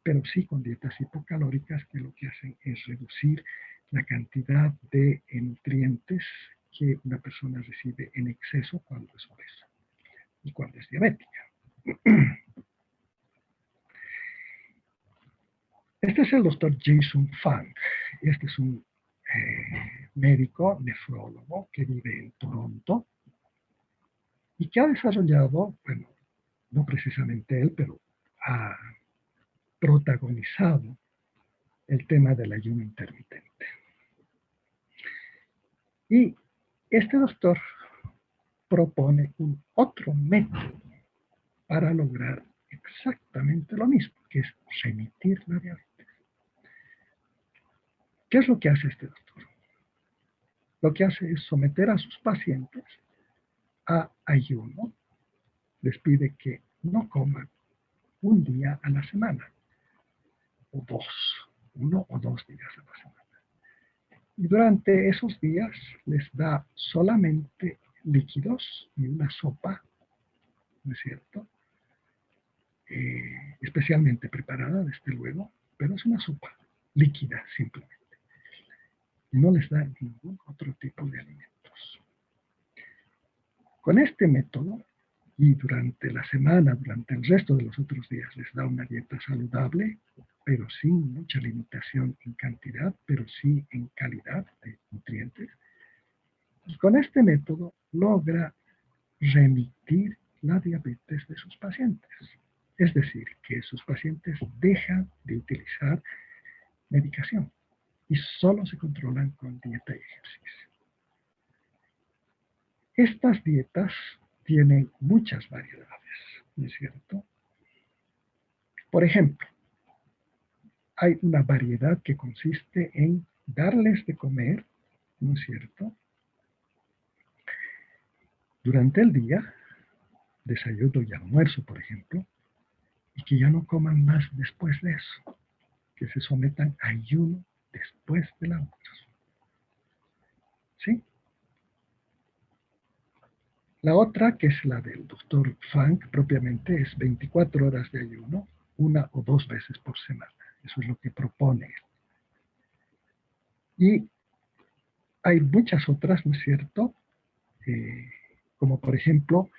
pero sí con dietas hipocalóricas que lo que hacen es reducir la cantidad de nutrientes que una persona recibe en exceso cuando es obesa y cuando es diabética. Este es el doctor Jason Fung. Este es un médico nefrólogo que vive en Toronto y que ha desarrollado, bueno, no precisamente él, pero ha protagonizado el tema del ayuno intermitente. Y este doctor propone un otro método para lograr exactamente lo mismo, que es remitir la diabetes. ¿Qué es lo que hace este doctor? Lo que hace es someter a sus pacientes a ayuno. Les pide que no coman un día a la semana, o dos, 1 o 2 días a la semana. Y durante esos días les da solamente líquidos y una sopa, ¿no es cierto? Especialmente preparada, desde luego, pero es una sopa líquida simplemente. Y no les da ningún otro tipo de alimentos. Con este método, y durante la semana, durante el resto de los otros días, les da una dieta saludable, pero sin mucha limitación en cantidad, pero sí en calidad de nutrientes. Y con este método logra remitir la diabetes de sus pacientes. Es decir, que sus pacientes dejan de utilizar medicación y solo se controlan con dieta y ejercicio. Estas dietas tienen muchas variedades, ¿no es cierto? Por ejemplo, hay una variedad que consiste en darles de comer, ¿no es cierto?, durante el día, desayuno y almuerzo, por ejemplo, y que ya no coman más después de eso, que se sometan a ayuno después del almuerzo. ¿Sí? La otra, que es la del doctor Fung, propiamente es 24 horas de ayuno, 1 o 2 veces por semana. Eso es lo que propone él. Y hay muchas otras, ¿no es cierto? Como por ejemplo,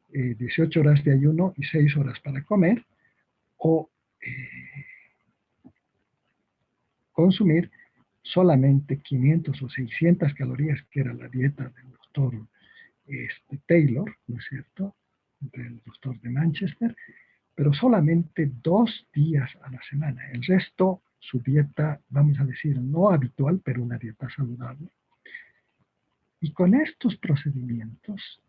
18 horas de ayuno y 6 horas para comer, o consumir solamente 500 o 600 calorías, que era la dieta del doctor Taylor, ¿no es cierto?, del doctor de Manchester, pero solamente 2 días a la semana. El resto, su dieta, vamos a decir, no habitual, pero una dieta saludable. Y con estos procedimientos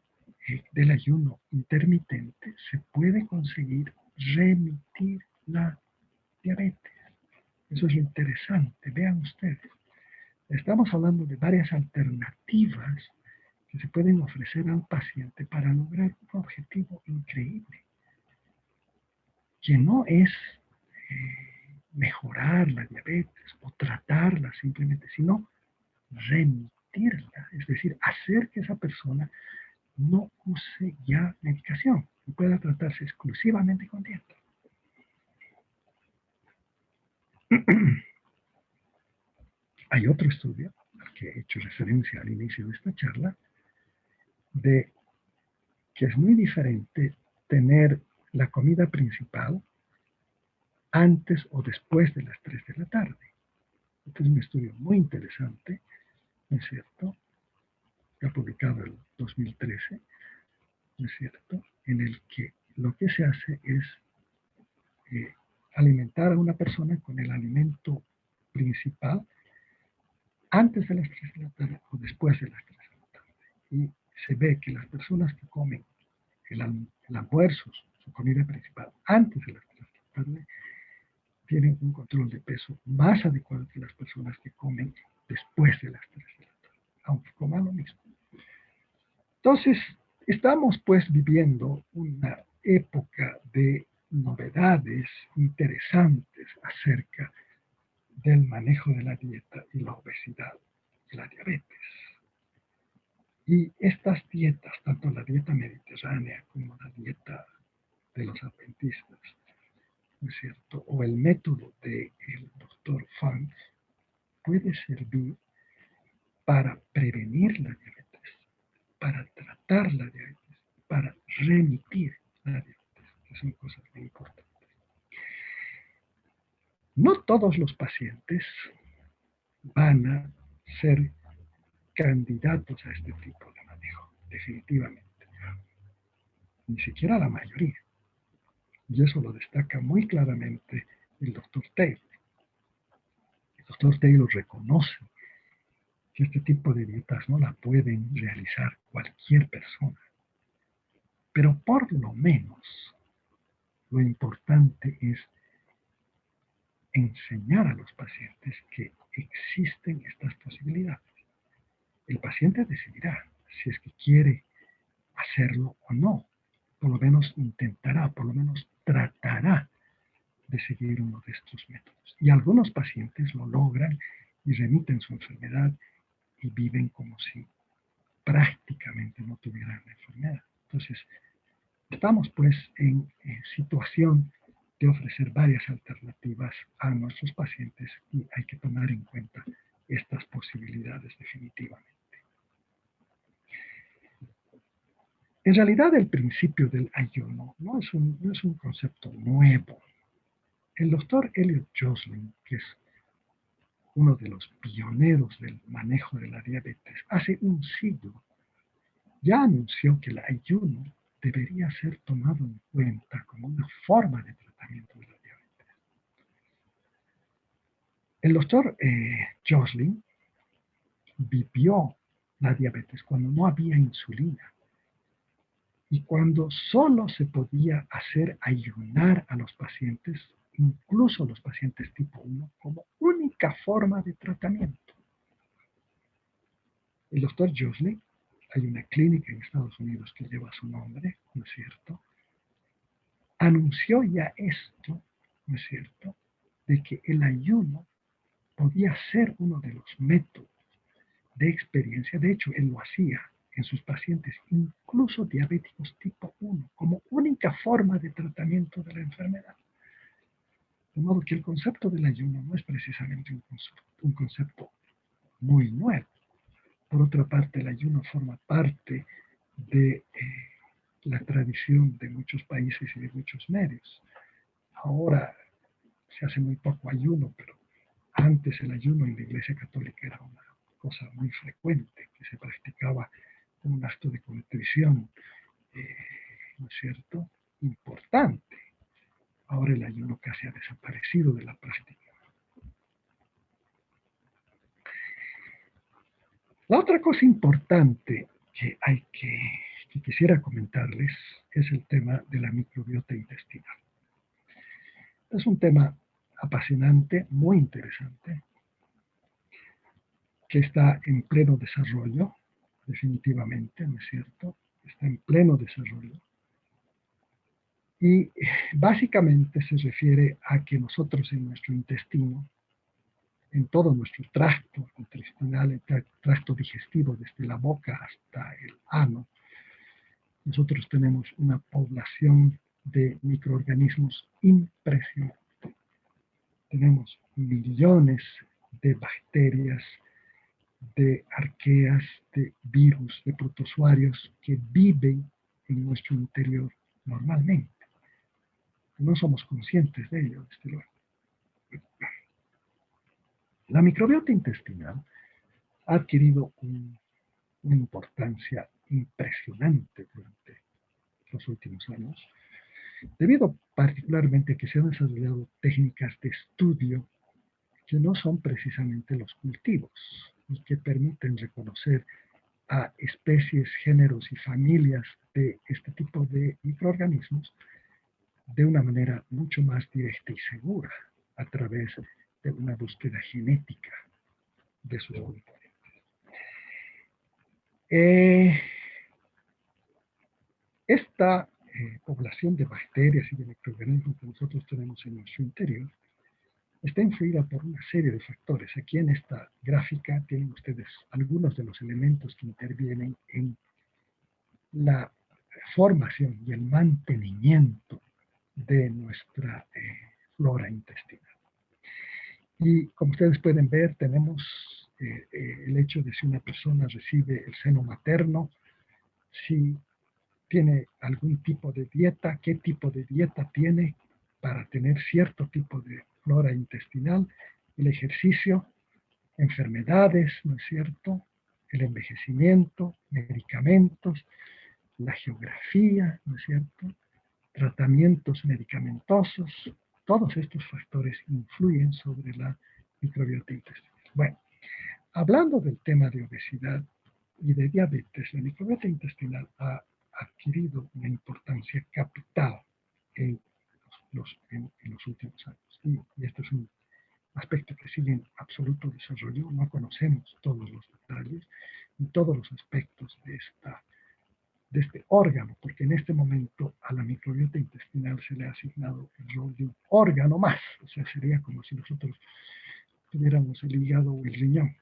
del ayuno intermitente se puede conseguir remitir la diabetes. Eso es lo interesante. Vean ustedes, estamos hablando de varias alternativas que se pueden ofrecer al paciente para lograr un objetivo increíble, que no es mejorar la diabetes o tratarla simplemente, sino remitirla, es decir, hacer que esa persona no use ya medicación y pueda tratarse exclusivamente con dieta. Hay otro estudio al que he hecho referencia al inicio de esta charla, de que es muy diferente tener la comida principal antes o después de las 3 de la tarde. Este es un estudio muy interesante, ¿no es cierto?, que ha publicado en el 2013, ¿no es cierto?, en el que lo que se hace es alimentar a una persona con el alimento principal antes de las 3 de la tarde o después de las 3 de la tarde. Y se ve que las personas que comen el almuerzo, su comida principal, antes de las 3 de la tarde, tienen un control de peso más adecuado que las personas que comen después de las 3 de la tarde, aunque coman lo mismo. Entonces, estamos pues viviendo una época de novedades interesantes acerca del manejo de la dieta y la obesidad y la diabetes. Y estas dietas, tanto la dieta mediterránea como la dieta de los adventistas, ¿no es cierto?, o el método del doctor Funk, puede servir para prevenir la diabetes, para tratar la diabetes, para remitir la diabetes, que son cosas muy importantes. No todos los pacientes van a ser candidatos a este tipo de manejo, definitivamente. Ni siquiera la mayoría. Y eso lo destaca muy claramente el doctor Taylor. El doctor Taylor reconoce que este tipo de dietas no la pueden realizar cualquier persona. Pero por lo menos lo importante es enseñar a los pacientes que existen estas posibilidades. El paciente decidirá si es que quiere hacerlo o no. Por lo menos intentará, por lo menos tratará de seguir uno de estos métodos. Y algunos pacientes lo logran y remiten su enfermedad y viven como si prácticamente no tuvieran la enfermedad. Entonces, estamos pues en situación de ofrecer varias alternativas a nuestros pacientes y hay que tomar en cuenta estas posibilidades definitivamente. En realidad, el principio del ayuno no es un concepto nuevo. El doctor Elliot Joslin, que es uno de los pioneros del manejo de la diabetes, hace un siglo ya anunció que el ayuno debería ser tomado en cuenta como una forma de tratamiento de la diabetes. El doctor Joslin vivió la diabetes cuando no había insulina y cuando solo se podía hacer ayunar a los pacientes, incluso los pacientes tipo 1, como única forma de tratamiento. El doctor Joslin, hay una clínica en Estados Unidos que lleva su nombre, ¿no es cierto?, anunció ya esto, ¿no es cierto?, de que el ayuno podía ser uno de los métodos de experiencia. De hecho, él lo hacía en sus pacientes, incluso diabéticos tipo 1, como única forma de tratamiento de la enfermedad. De modo que el concepto del ayuno no es precisamente un concepto muy nuevo. Por otra parte, el ayuno forma parte de la tradición de muchos países y de muchos medios. Ahora se hace muy poco ayuno, pero antes el ayuno en la Iglesia Católica era una cosa muy frecuente, que se practicaba como un acto de contrición, ¿no es cierto?, importante. Ahora el ayuno casi ha desaparecido de la práctica. La otra cosa importante que quisiera comentarles es el tema de la microbiota intestinal. Es un tema apasionante, muy interesante, que está en pleno desarrollo, definitivamente, ¿no es cierto? Está en pleno desarrollo. Y básicamente se refiere a que nosotros en nuestro intestino, en todo nuestro tracto intestinal, el tracto digestivo, desde la boca hasta el ano, nosotros tenemos una población de microorganismos impresionante. Tenemos millones de bacterias, de arqueas, de virus, de protozoarios que viven en nuestro interior normalmente. No somos conscientes de ello, desde luego. La microbiota intestinal ha adquirido una importancia impresionante durante los últimos años, debido particularmente a que se han desarrollado técnicas de estudio que no son precisamente los cultivos y que permiten reconocer a especies, géneros y familias de este tipo de microorganismos de una manera mucho más directa y segura a través de una búsqueda genética de sus componentes. Esta población de bacterias y de microorganismos que nosotros tenemos en nuestro interior está influida por una serie de factores. Aquí en esta gráfica tienen ustedes algunos de los elementos que intervienen en la formación y el mantenimiento de nuestra flora intestinal. Y como ustedes pueden ver, tenemos el hecho de si una persona recibe el seno materno, si tiene algún tipo de dieta, qué tipo de dieta tiene para tener cierto tipo de flora intestinal, el ejercicio, enfermedades, ¿no es cierto?, el envejecimiento, medicamentos, la geografía, ¿no es cierto?, tratamientos medicamentosos, todos estos factores influyen sobre la microbiota intestinal. Bueno, hablando del tema de obesidad y de diabetes, la microbiota intestinal ha adquirido una importancia capital en los últimos años. Y este es un aspecto que sigue en absoluto desarrollo. No conocemos todos los detalles y todos los aspectos de este órgano, porque en este momento a la microbiota intestinal se le ha asignado el rol de un órgano más. O sea, sería como si nosotros tuviéramos el hígado o el riñón.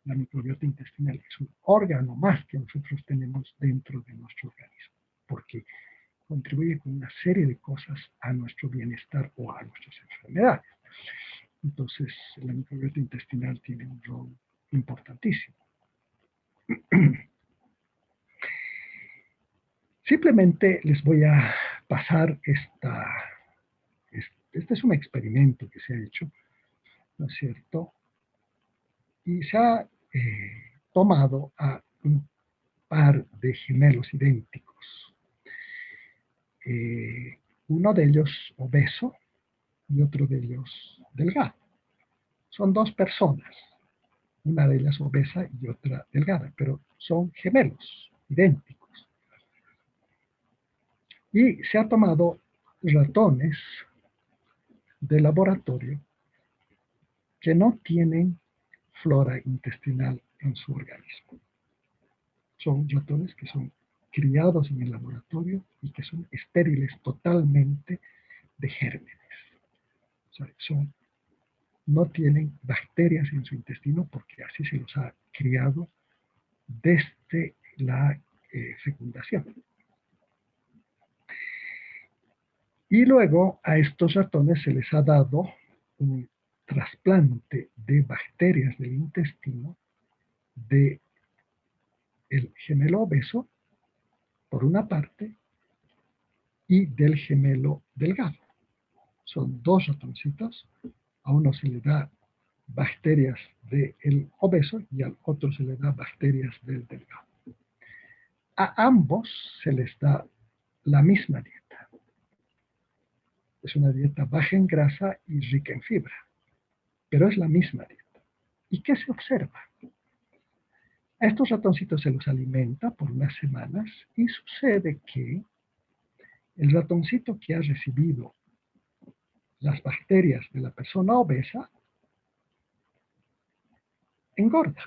La microbiota intestinal es un órgano más que nosotros tenemos dentro de nuestro organismo, porque contribuye con una serie de cosas a nuestro bienestar o a nuestras enfermedades. Entonces, la microbiota intestinal tiene un rol importantísimo. Simplemente les voy a pasar este es un experimento que se ha hecho, ¿no es cierto? Y se ha tomado a un par de gemelos idénticos. Uno de ellos obeso y otro de ellos delgado. Son dos personas, una de ellas obesa y otra delgada, pero son gemelos idénticos. Y se ha tomado ratones de laboratorio que no tienen flora intestinal en su organismo. Son ratones que son criados en el laboratorio y que son estériles totalmente de gérmenes. O sea, no tienen bacterias en su intestino porque así se los ha criado desde la fecundación. Y luego a estos ratones se les ha dado un trasplante de bacterias del intestino de el gemelo obeso, por una parte, y del gemelo delgado. Son dos ratoncitos. A uno se le da bacterias del obeso y al otro se le da bacterias del delgado. A ambos se les da la misma dieta. Es una dieta baja en grasa y rica en fibra, pero es la misma dieta. ¿Y qué se observa? A estos ratoncitos se los alimenta por unas semanas y sucede que el ratoncito que ha recibido las bacterias de la persona obesa engorda.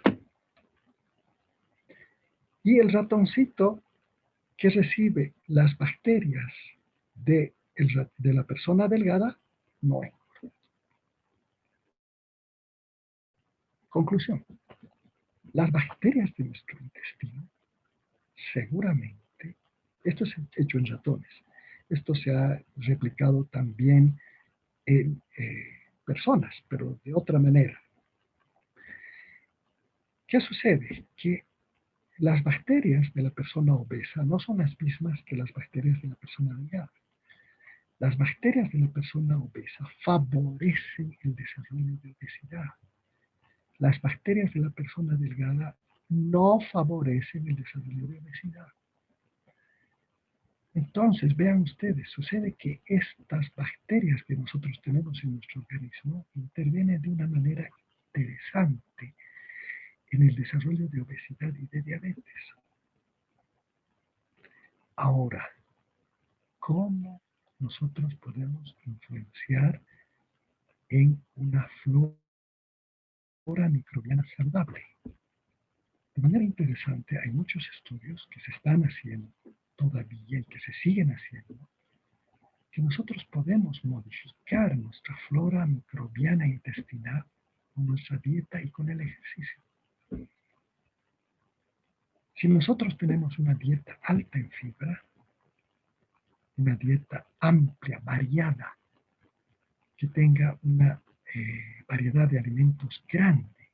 Y el ratoncito que recibe las bacterias de la persona delgada no engorda. Conclusión. Las bacterias de nuestro intestino, seguramente, esto es hecho en ratones, esto se ha replicado también en personas, pero de otra manera. ¿Qué sucede? Que las bacterias de la persona obesa no son las mismas que las bacterias de la persona delgada. Las bacterias de la persona obesa favorecen el desarrollo de obesidad. Las bacterias de la persona delgada no favorecen el desarrollo de obesidad. Entonces, vean ustedes, sucede que estas bacterias que nosotros tenemos en nuestro organismo intervienen de una manera interesante en el desarrollo de obesidad y de diabetes. Ahora, ¿cómo nosotros podemos influenciar en una flora microbiana saludable? De manera interesante, hay muchos estudios que se están haciendo todavía y que se siguen haciendo, que nosotros podemos modificar nuestra flora microbiana intestinal con nuestra dieta y con el ejercicio. Si nosotros tenemos una dieta alta en fibra, una dieta amplia, variada, que tenga una variedad de alimentos grande,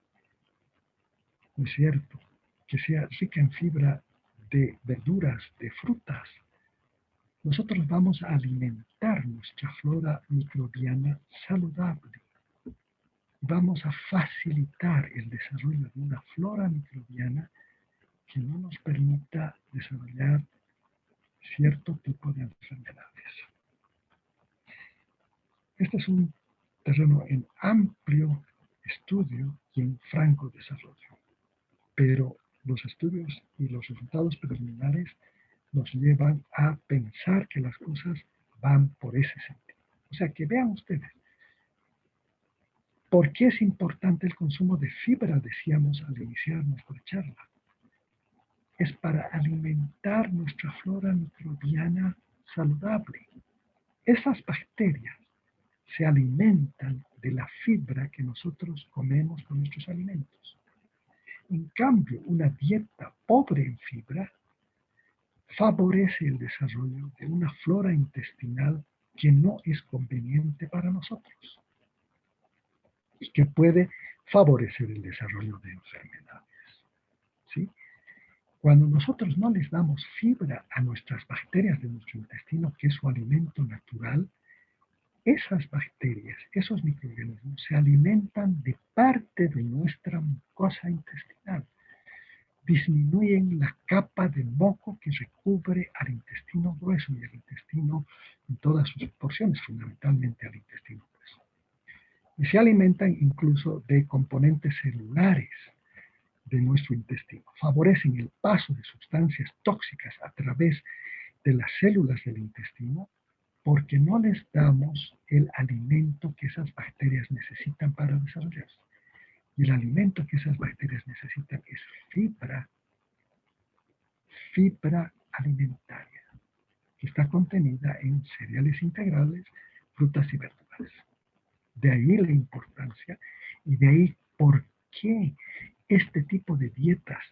¿no es cierto? Que sea rica en fibra de verduras, de frutas, nosotros vamos a alimentar nuestra flora microbiana saludable. Vamos a facilitar el desarrollo de una flora microbiana que no nos permita desarrollar cierto tipo de enfermedades. Este es un terreno en amplio estudio y en franco desarrollo, pero los estudios y los resultados preliminares nos llevan a pensar que las cosas van por ese sentido. O sea, que vean ustedes, ¿por qué es importante el consumo de fibra? Decíamos al iniciar nuestra charla. Es para alimentar nuestra flora microbiana saludable. Esas bacterias se alimentan de la fibra que nosotros comemos con nuestros alimentos. En cambio, una dieta pobre en fibra favorece el desarrollo de una flora intestinal que no es conveniente para nosotros y que puede favorecer el desarrollo de enfermedades. ¿Sí? Cuando nosotros no les damos fibra a nuestras bacterias de nuestro intestino, que es su alimento natural, esas bacterias, esos microorganismos se alimentan de parte de nuestra mucosa intestinal. Disminuyen la capa de moco que recubre al intestino grueso y al intestino en todas sus porciones, fundamentalmente al intestino grueso. Y se alimentan incluso de componentes celulares de nuestro intestino. Favorecen el paso de sustancias tóxicas a través de las células del intestino porque no les damos el alimento que esas bacterias necesitan para desarrollarse. Y el alimento que esas bacterias necesitan es fibra alimentaria, que está contenida en cereales integrales, frutas y verduras. De ahí la importancia y de ahí por qué este tipo de dietas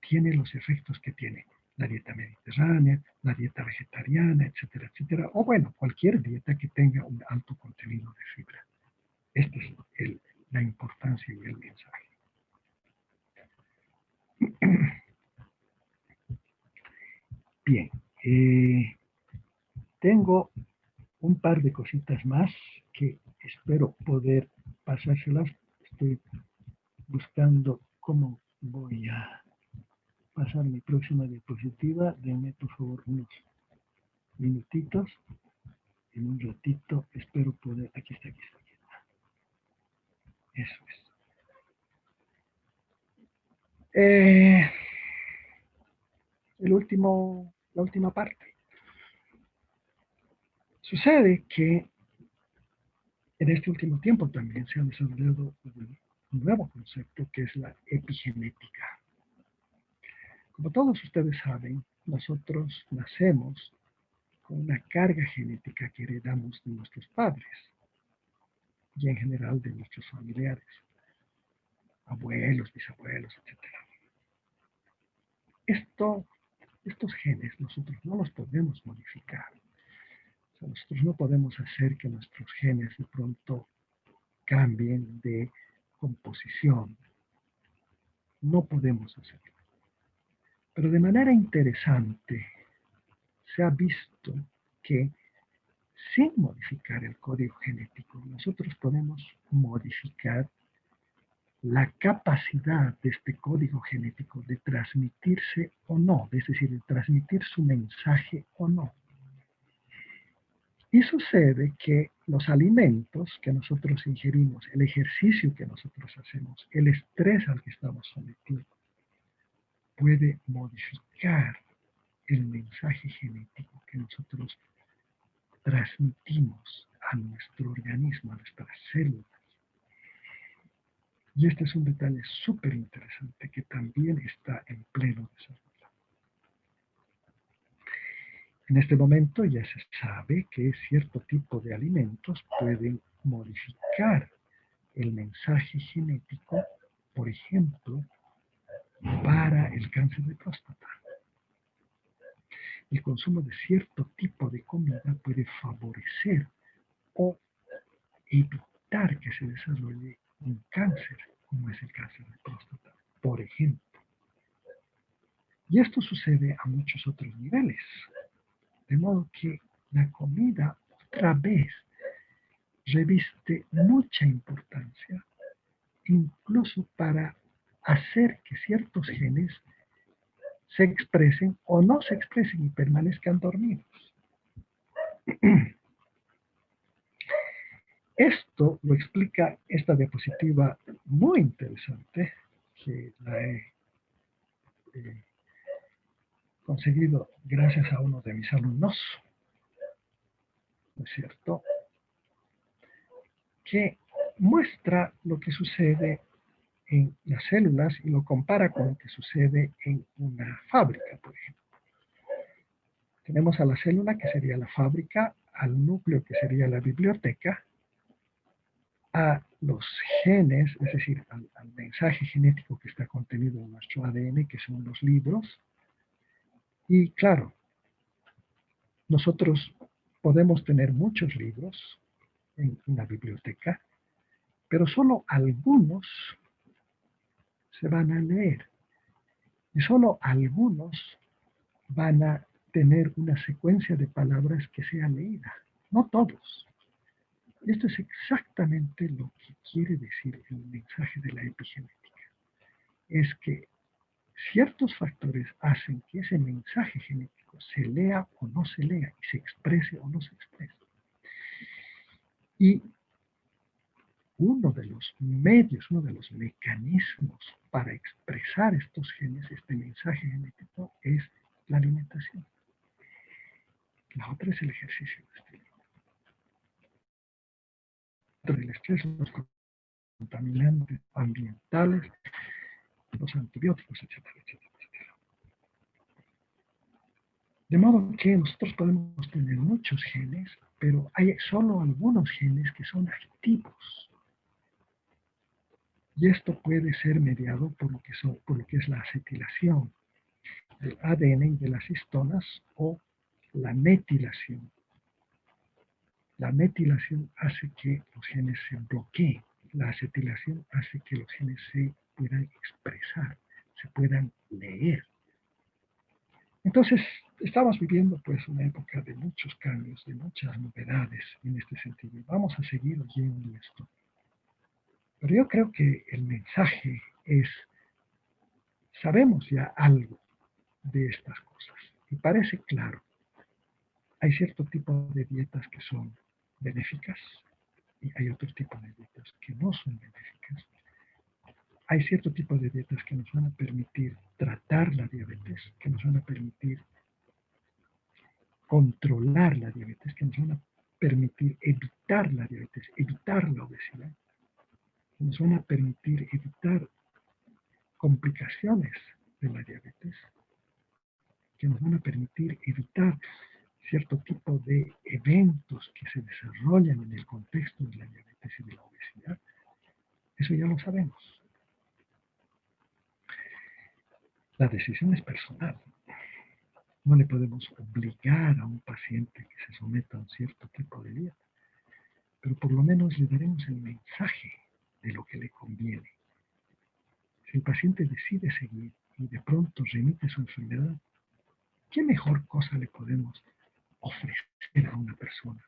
tiene los efectos que tiene. La dieta mediterránea, la dieta vegetariana, etcétera, etcétera. O bueno, cualquier dieta que tenga un alto contenido de fibra. Esta es la importancia y el mensaje. tengo un par de cositas más que espero poder pasárselas. Estoy buscando cómo voy a pasar mi próxima diapositiva. Denme por favor unos minutitos. En un ratito espero poder... Aquí está. Eso es. La última parte. Sucede que en este último tiempo también se ha desarrollado un nuevo concepto que es la epigenética. Como todos ustedes saben, nosotros nacemos con una carga genética que heredamos de nuestros padres y en general de nuestros familiares, abuelos, bisabuelos, etc. Estos genes nosotros no los podemos modificar. O sea, nosotros no podemos hacer que nuestros genes de pronto cambien de composición. No podemos hacerlo. Pero de manera interesante se ha visto que sin modificar el código genético, nosotros podemos modificar la capacidad de este código genético de transmitirse o no, es decir, de transmitir su mensaje o no. Y sucede que los alimentos que nosotros ingerimos, el ejercicio que nosotros hacemos, el estrés al que estamos sometidos, puede modificar el mensaje genético que nosotros transmitimos a nuestro organismo, a nuestras células. Y este es un detalle súper interesante que también está en pleno desarrollo. En este momento ya se sabe que cierto tipo de alimentos pueden modificar el mensaje genético, por ejemplo, para el cáncer de próstata. El consumo de cierto tipo de comida puede favorecer o evitar que se desarrolle un cáncer, como es el cáncer de próstata, por ejemplo. Y esto sucede a muchos otros niveles. De modo que la comida otra vez reviste mucha importancia, incluso para hacer que ciertos genes se expresen o no se expresen y permanezcan dormidos. Esto lo explica esta diapositiva muy interesante que la he conseguido gracias a uno de mis alumnos, ¿no es cierto?, que muestra lo que sucede en las células y lo compara con lo que sucede en una fábrica, por ejemplo. Tenemos a la célula, que sería la fábrica, al núcleo, que sería la biblioteca, a los genes, es decir, al mensaje genético que está contenido en nuestro ADN, que son los libros. Y claro, nosotros podemos tener muchos libros en una biblioteca, pero solo algunos se van a leer. Y solo algunos van a tener una secuencia de palabras que sea leída, no todos. Y esto es exactamente lo que quiere decir el mensaje de la epigenética. Es que ciertos factores hacen que ese mensaje genético se lea o no se lea, y se exprese o no se exprese. Y uno de los medios, uno de los mecanismos para expresar estos genes, este mensaje genético, es la alimentación. La otra es el ejercicio de estilo. El estrés, los contaminantes ambientales, los antibióticos, etcétera, etcétera, etcétera. De modo que nosotros podemos tener muchos genes, pero hay solo algunos genes que son activos. Y esto puede ser mediado por lo que es la acetilación del ADN y de las histonas, o la metilación. La metilación hace que los genes se bloqueen. La acetilación hace que los genes se puedan expresar, se puedan leer. Entonces, Estamos viviendo pues una época de muchos cambios, de muchas novedades en este sentido. Y vamos a seguir oyendo esto. Pero yo creo que el mensaje es, sabemos ya algo de estas cosas. Y parece claro, hay cierto tipo de dietas que son benéficas y hay otro tipo de dietas que no son benéficas. Hay cierto tipo de dietas que nos van a permitir tratar la diabetes, que nos van a permitir controlar la diabetes, que nos van a permitir evitar la diabetes, evitar la obesidad, que nos van a permitir evitar complicaciones de la diabetes, que nos van a permitir evitar cierto tipo de eventos que se desarrollan en el contexto de la diabetes y de la obesidad. Eso ya lo sabemos. La decisión es personal. No le podemos obligar a un paciente que se someta a un cierto tipo de dieta, pero por lo menos le daremos el mensaje de lo que le conviene. Si el paciente decide seguir y de pronto remite su enfermedad, ¿qué mejor cosa le podemos ofrecer a una persona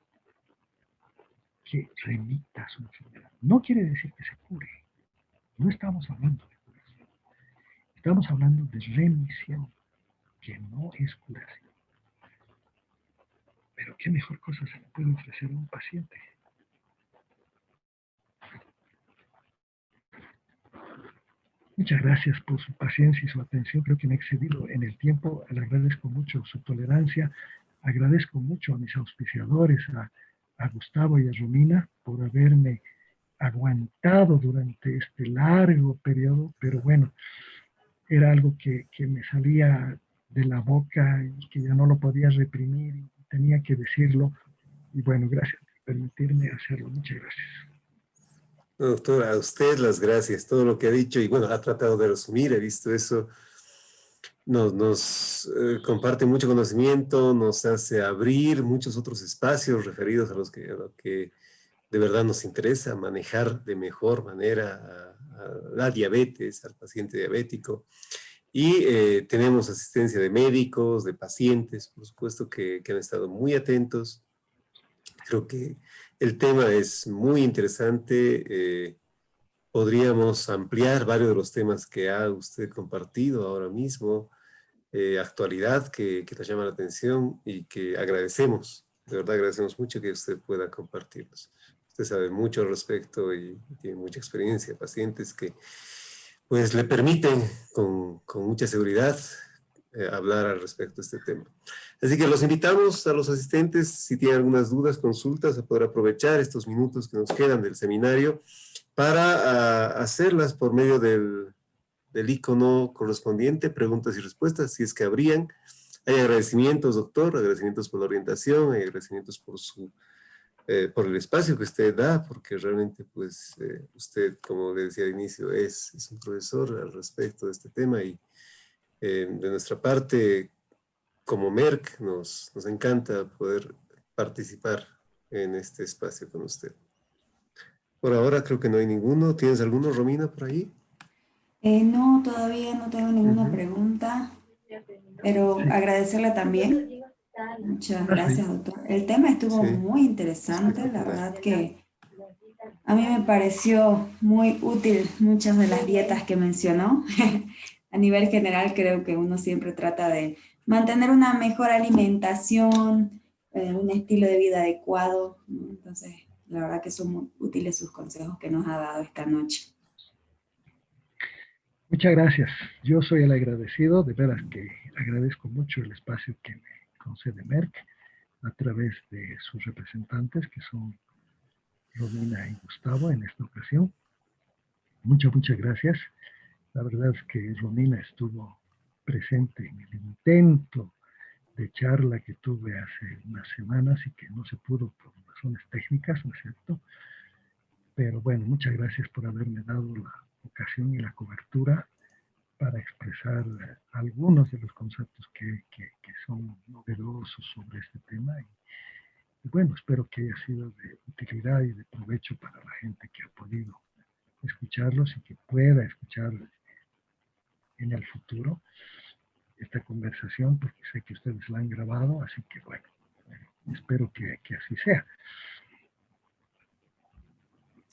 que remita su enfermedad? No quiere decir que se cure. No estamos hablando de curación. Estamos hablando de remisión, que no es curación. Pero ¿qué mejor cosa se le puede ofrecer a un paciente? Muchas gracias por su paciencia y su atención. Creo que me he excedido en el tiempo. Le agradezco mucho su tolerancia. Agradezco mucho a mis auspiciadores, a Gustavo y a Romina, por haberme aguantado durante este largo periodo. Pero bueno, era algo que me salía de la boca y que ya no lo podía reprimir y tenía que decirlo. Y bueno, gracias por permitirme hacerlo. Muchas gracias. Doctor, a usted las gracias, todo lo que ha dicho y bueno, ha tratado de resumir, he visto eso, nos comparte mucho conocimiento, nos hace abrir muchos otros espacios referidos a lo que de verdad nos interesa, manejar de mejor manera a la diabetes, al paciente diabético. Y tenemos asistencia de médicos, de pacientes, por supuesto, que han estado muy atentos. Creo que el tema es muy interesante. Podríamos ampliar varios de los temas que ha usted compartido ahora mismo, actualidad que nos llama la atención y que agradecemos. De verdad agradecemos mucho que usted pueda compartirlos. Usted sabe mucho al respecto y tiene mucha experiencia, pacientes que pues le permiten con mucha seguridad hablar al respecto de este tema. Así que los invitamos a los asistentes, si tienen algunas dudas, consultas, a poder aprovechar estos minutos que nos quedan del seminario para hacerlas por medio del icono correspondiente, preguntas y respuestas, si es que habrían. Hay agradecimientos, doctor, agradecimientos por la orientación, hay agradecimientos por el espacio que usted da, porque realmente, pues, usted, como le decía al inicio, es un profesor al respecto de este tema y de nuestra parte, como Merck, nos encanta poder participar en este espacio con usted. Por ahora creo que no hay ninguno. ¿Tienes alguno, Romina, por ahí? No, todavía no tengo ninguna pregunta, pero Sí, agradecerle también. Muchas gracias, doctor. El tema estuvo Sí, muy interesante, la espectacular. verdad que a mí me pareció muy útil muchas de las dietas que mencionó. A nivel general creo que uno siempre trata de mantener una mejor alimentación, un estilo de vida adecuado, ¿no? Entonces, la verdad que son muy útiles sus consejos que nos ha dado esta noche. muchas gracias. Yo soy el agradecido, de veras que agradezco mucho el espacio que me concede Merck a través de sus representantes, que son Romina y Gustavo en esta ocasión. Muchas gracias. La verdad es que Romina estuvo presente en el intento de charla que tuve hace unas semanas y que no se pudo por razones técnicas, ¿no es cierto? Pero bueno, muchas gracias por haberme dado la ocasión y la cobertura para expresar algunos de los conceptos que son novedosos sobre este tema. Y bueno, espero que haya sido de utilidad y de provecho para la gente que ha podido escucharlos y que pueda escuchar en el futuro. esta conversación, porque sé que ustedes la han grabado, así que bueno, espero que así sea.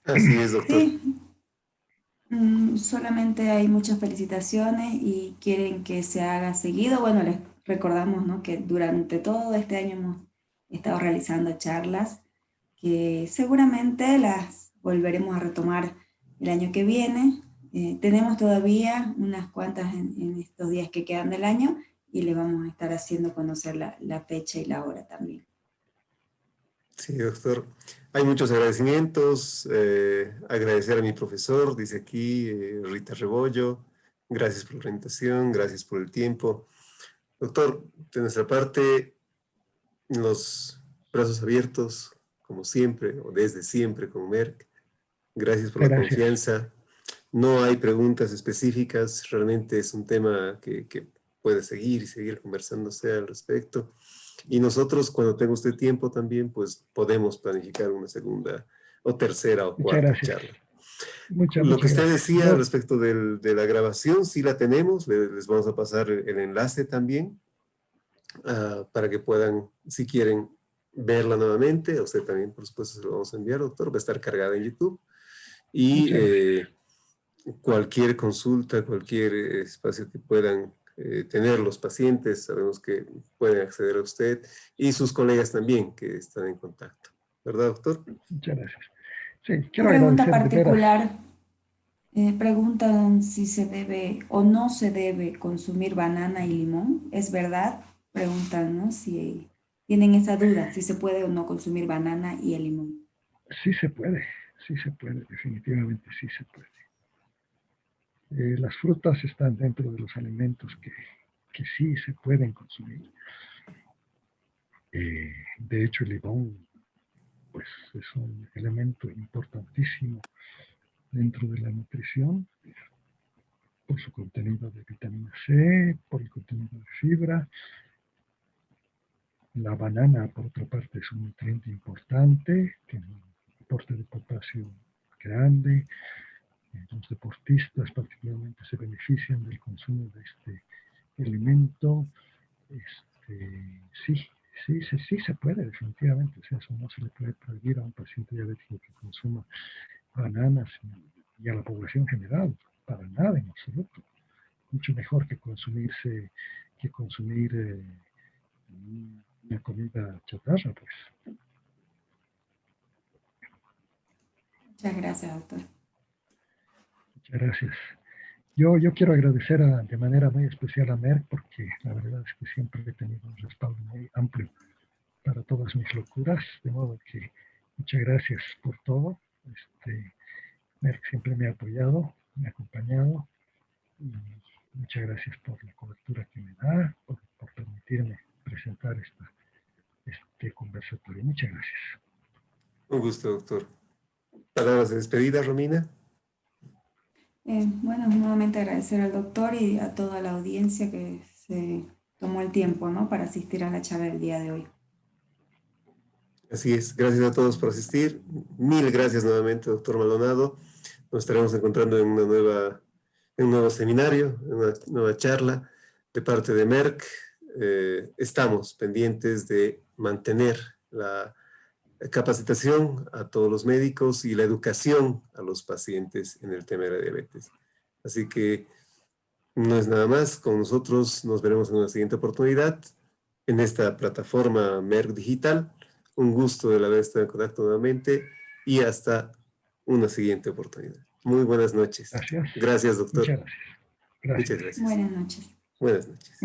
Así es, doctor. Sí, solamente hay muchas felicitaciones y quieren que se haga seguido. Bueno, les recordamos, ¿no?, que durante todo este año hemos estado realizando charlas que seguramente las volveremos a retomar el año que viene. Tenemos todavía unas cuantas en estos días que quedan del año y le vamos a estar haciendo conocer la fecha y la hora también. Sí, doctor. Hay muchos agradecimientos. Agradecer a mi profesor, dice aquí Rita Rebollo. Gracias por la orientación, gracias por el tiempo. Doctor, de nuestra parte, los brazos abiertos, como siempre, o desde siempre con Merck. Gracias por la Gracias. confianza. No hay preguntas específicas, realmente es un tema que puede seguir y seguir conversándose al respecto. Y nosotros, cuando tenga usted tiempo también, pues podemos planificar una segunda o tercera o Muchas cuarta gracias. charla. Lo que Muchas usted gracias. decía respecto de la grabación, sí la tenemos, les vamos a pasar el enlace también para que puedan, si quieren, verla nuevamente. A usted también, por supuesto, se lo vamos a enviar, doctor, va a estar cargada en YouTube. Y cualquier consulta, cualquier espacio que puedan tener los pacientes, sabemos que pueden acceder a usted y sus colegas también que están en contacto. ¿Verdad, doctor? Muchas gracias. Sí, Una quiero pregunta agradecer de veras. particular. Preguntan si se debe o no se debe consumir banana y limón. ¿Es verdad? Preguntan, ¿no?, si tienen esa duda, si se puede o no consumir banana y el limón. Sí se puede, definitivamente sí se puede. Las frutas están dentro de los alimentos que sí se pueden consumir. De hecho, el limón, pues, es un elemento importantísimo dentro de la nutrición, por su contenido de vitamina C, por el contenido de fibra. La banana, por otra parte, es un nutriente importante, tiene un aporte de potasio grande. Los deportistas particularmente se benefician del consumo de este alimento. Sí se puede, definitivamente. O sea, eso no se le puede prohibir a un paciente diabético que consuma bananas y a la población general, para nada en absoluto. Mucho mejor que consumir una comida chatarra, pues. Muchas gracias, doctor. Muchas gracias. Yo quiero agradecer de manera muy especial a Merck, porque la verdad es que siempre he tenido un respaldo muy amplio para todas mis locuras, de modo que muchas gracias por todo. Merck siempre me ha apoyado, me ha acompañado, y muchas gracias por la cobertura que me da, por permitirme presentar este conversatorio. Muchas gracias. Un gusto, doctor. Palabras de despedida, Romina. Bueno, nuevamente agradecer al doctor y a toda la audiencia que se tomó el tiempo, ¿no?, para asistir a la charla del día de hoy. Así es. Gracias a todos por asistir. Mil gracias nuevamente, doctor Maldonado. Nos estaremos encontrando en un nuevo seminario, en una nueva charla de parte de Merck. Estamos pendientes de mantener la capacitación a todos los médicos y la educación a los pacientes en el tema de la diabetes. Así que no es nada más. Con nosotros nos veremos en una siguiente oportunidad en esta plataforma Merck Digital. Un gusto el haber estado en contacto nuevamente y hasta una siguiente oportunidad. Muy buenas noches. Gracias. Gracias, doctor. Muchas gracias. Gracias. Muchas gracias. Buenas noches. Buenas noches.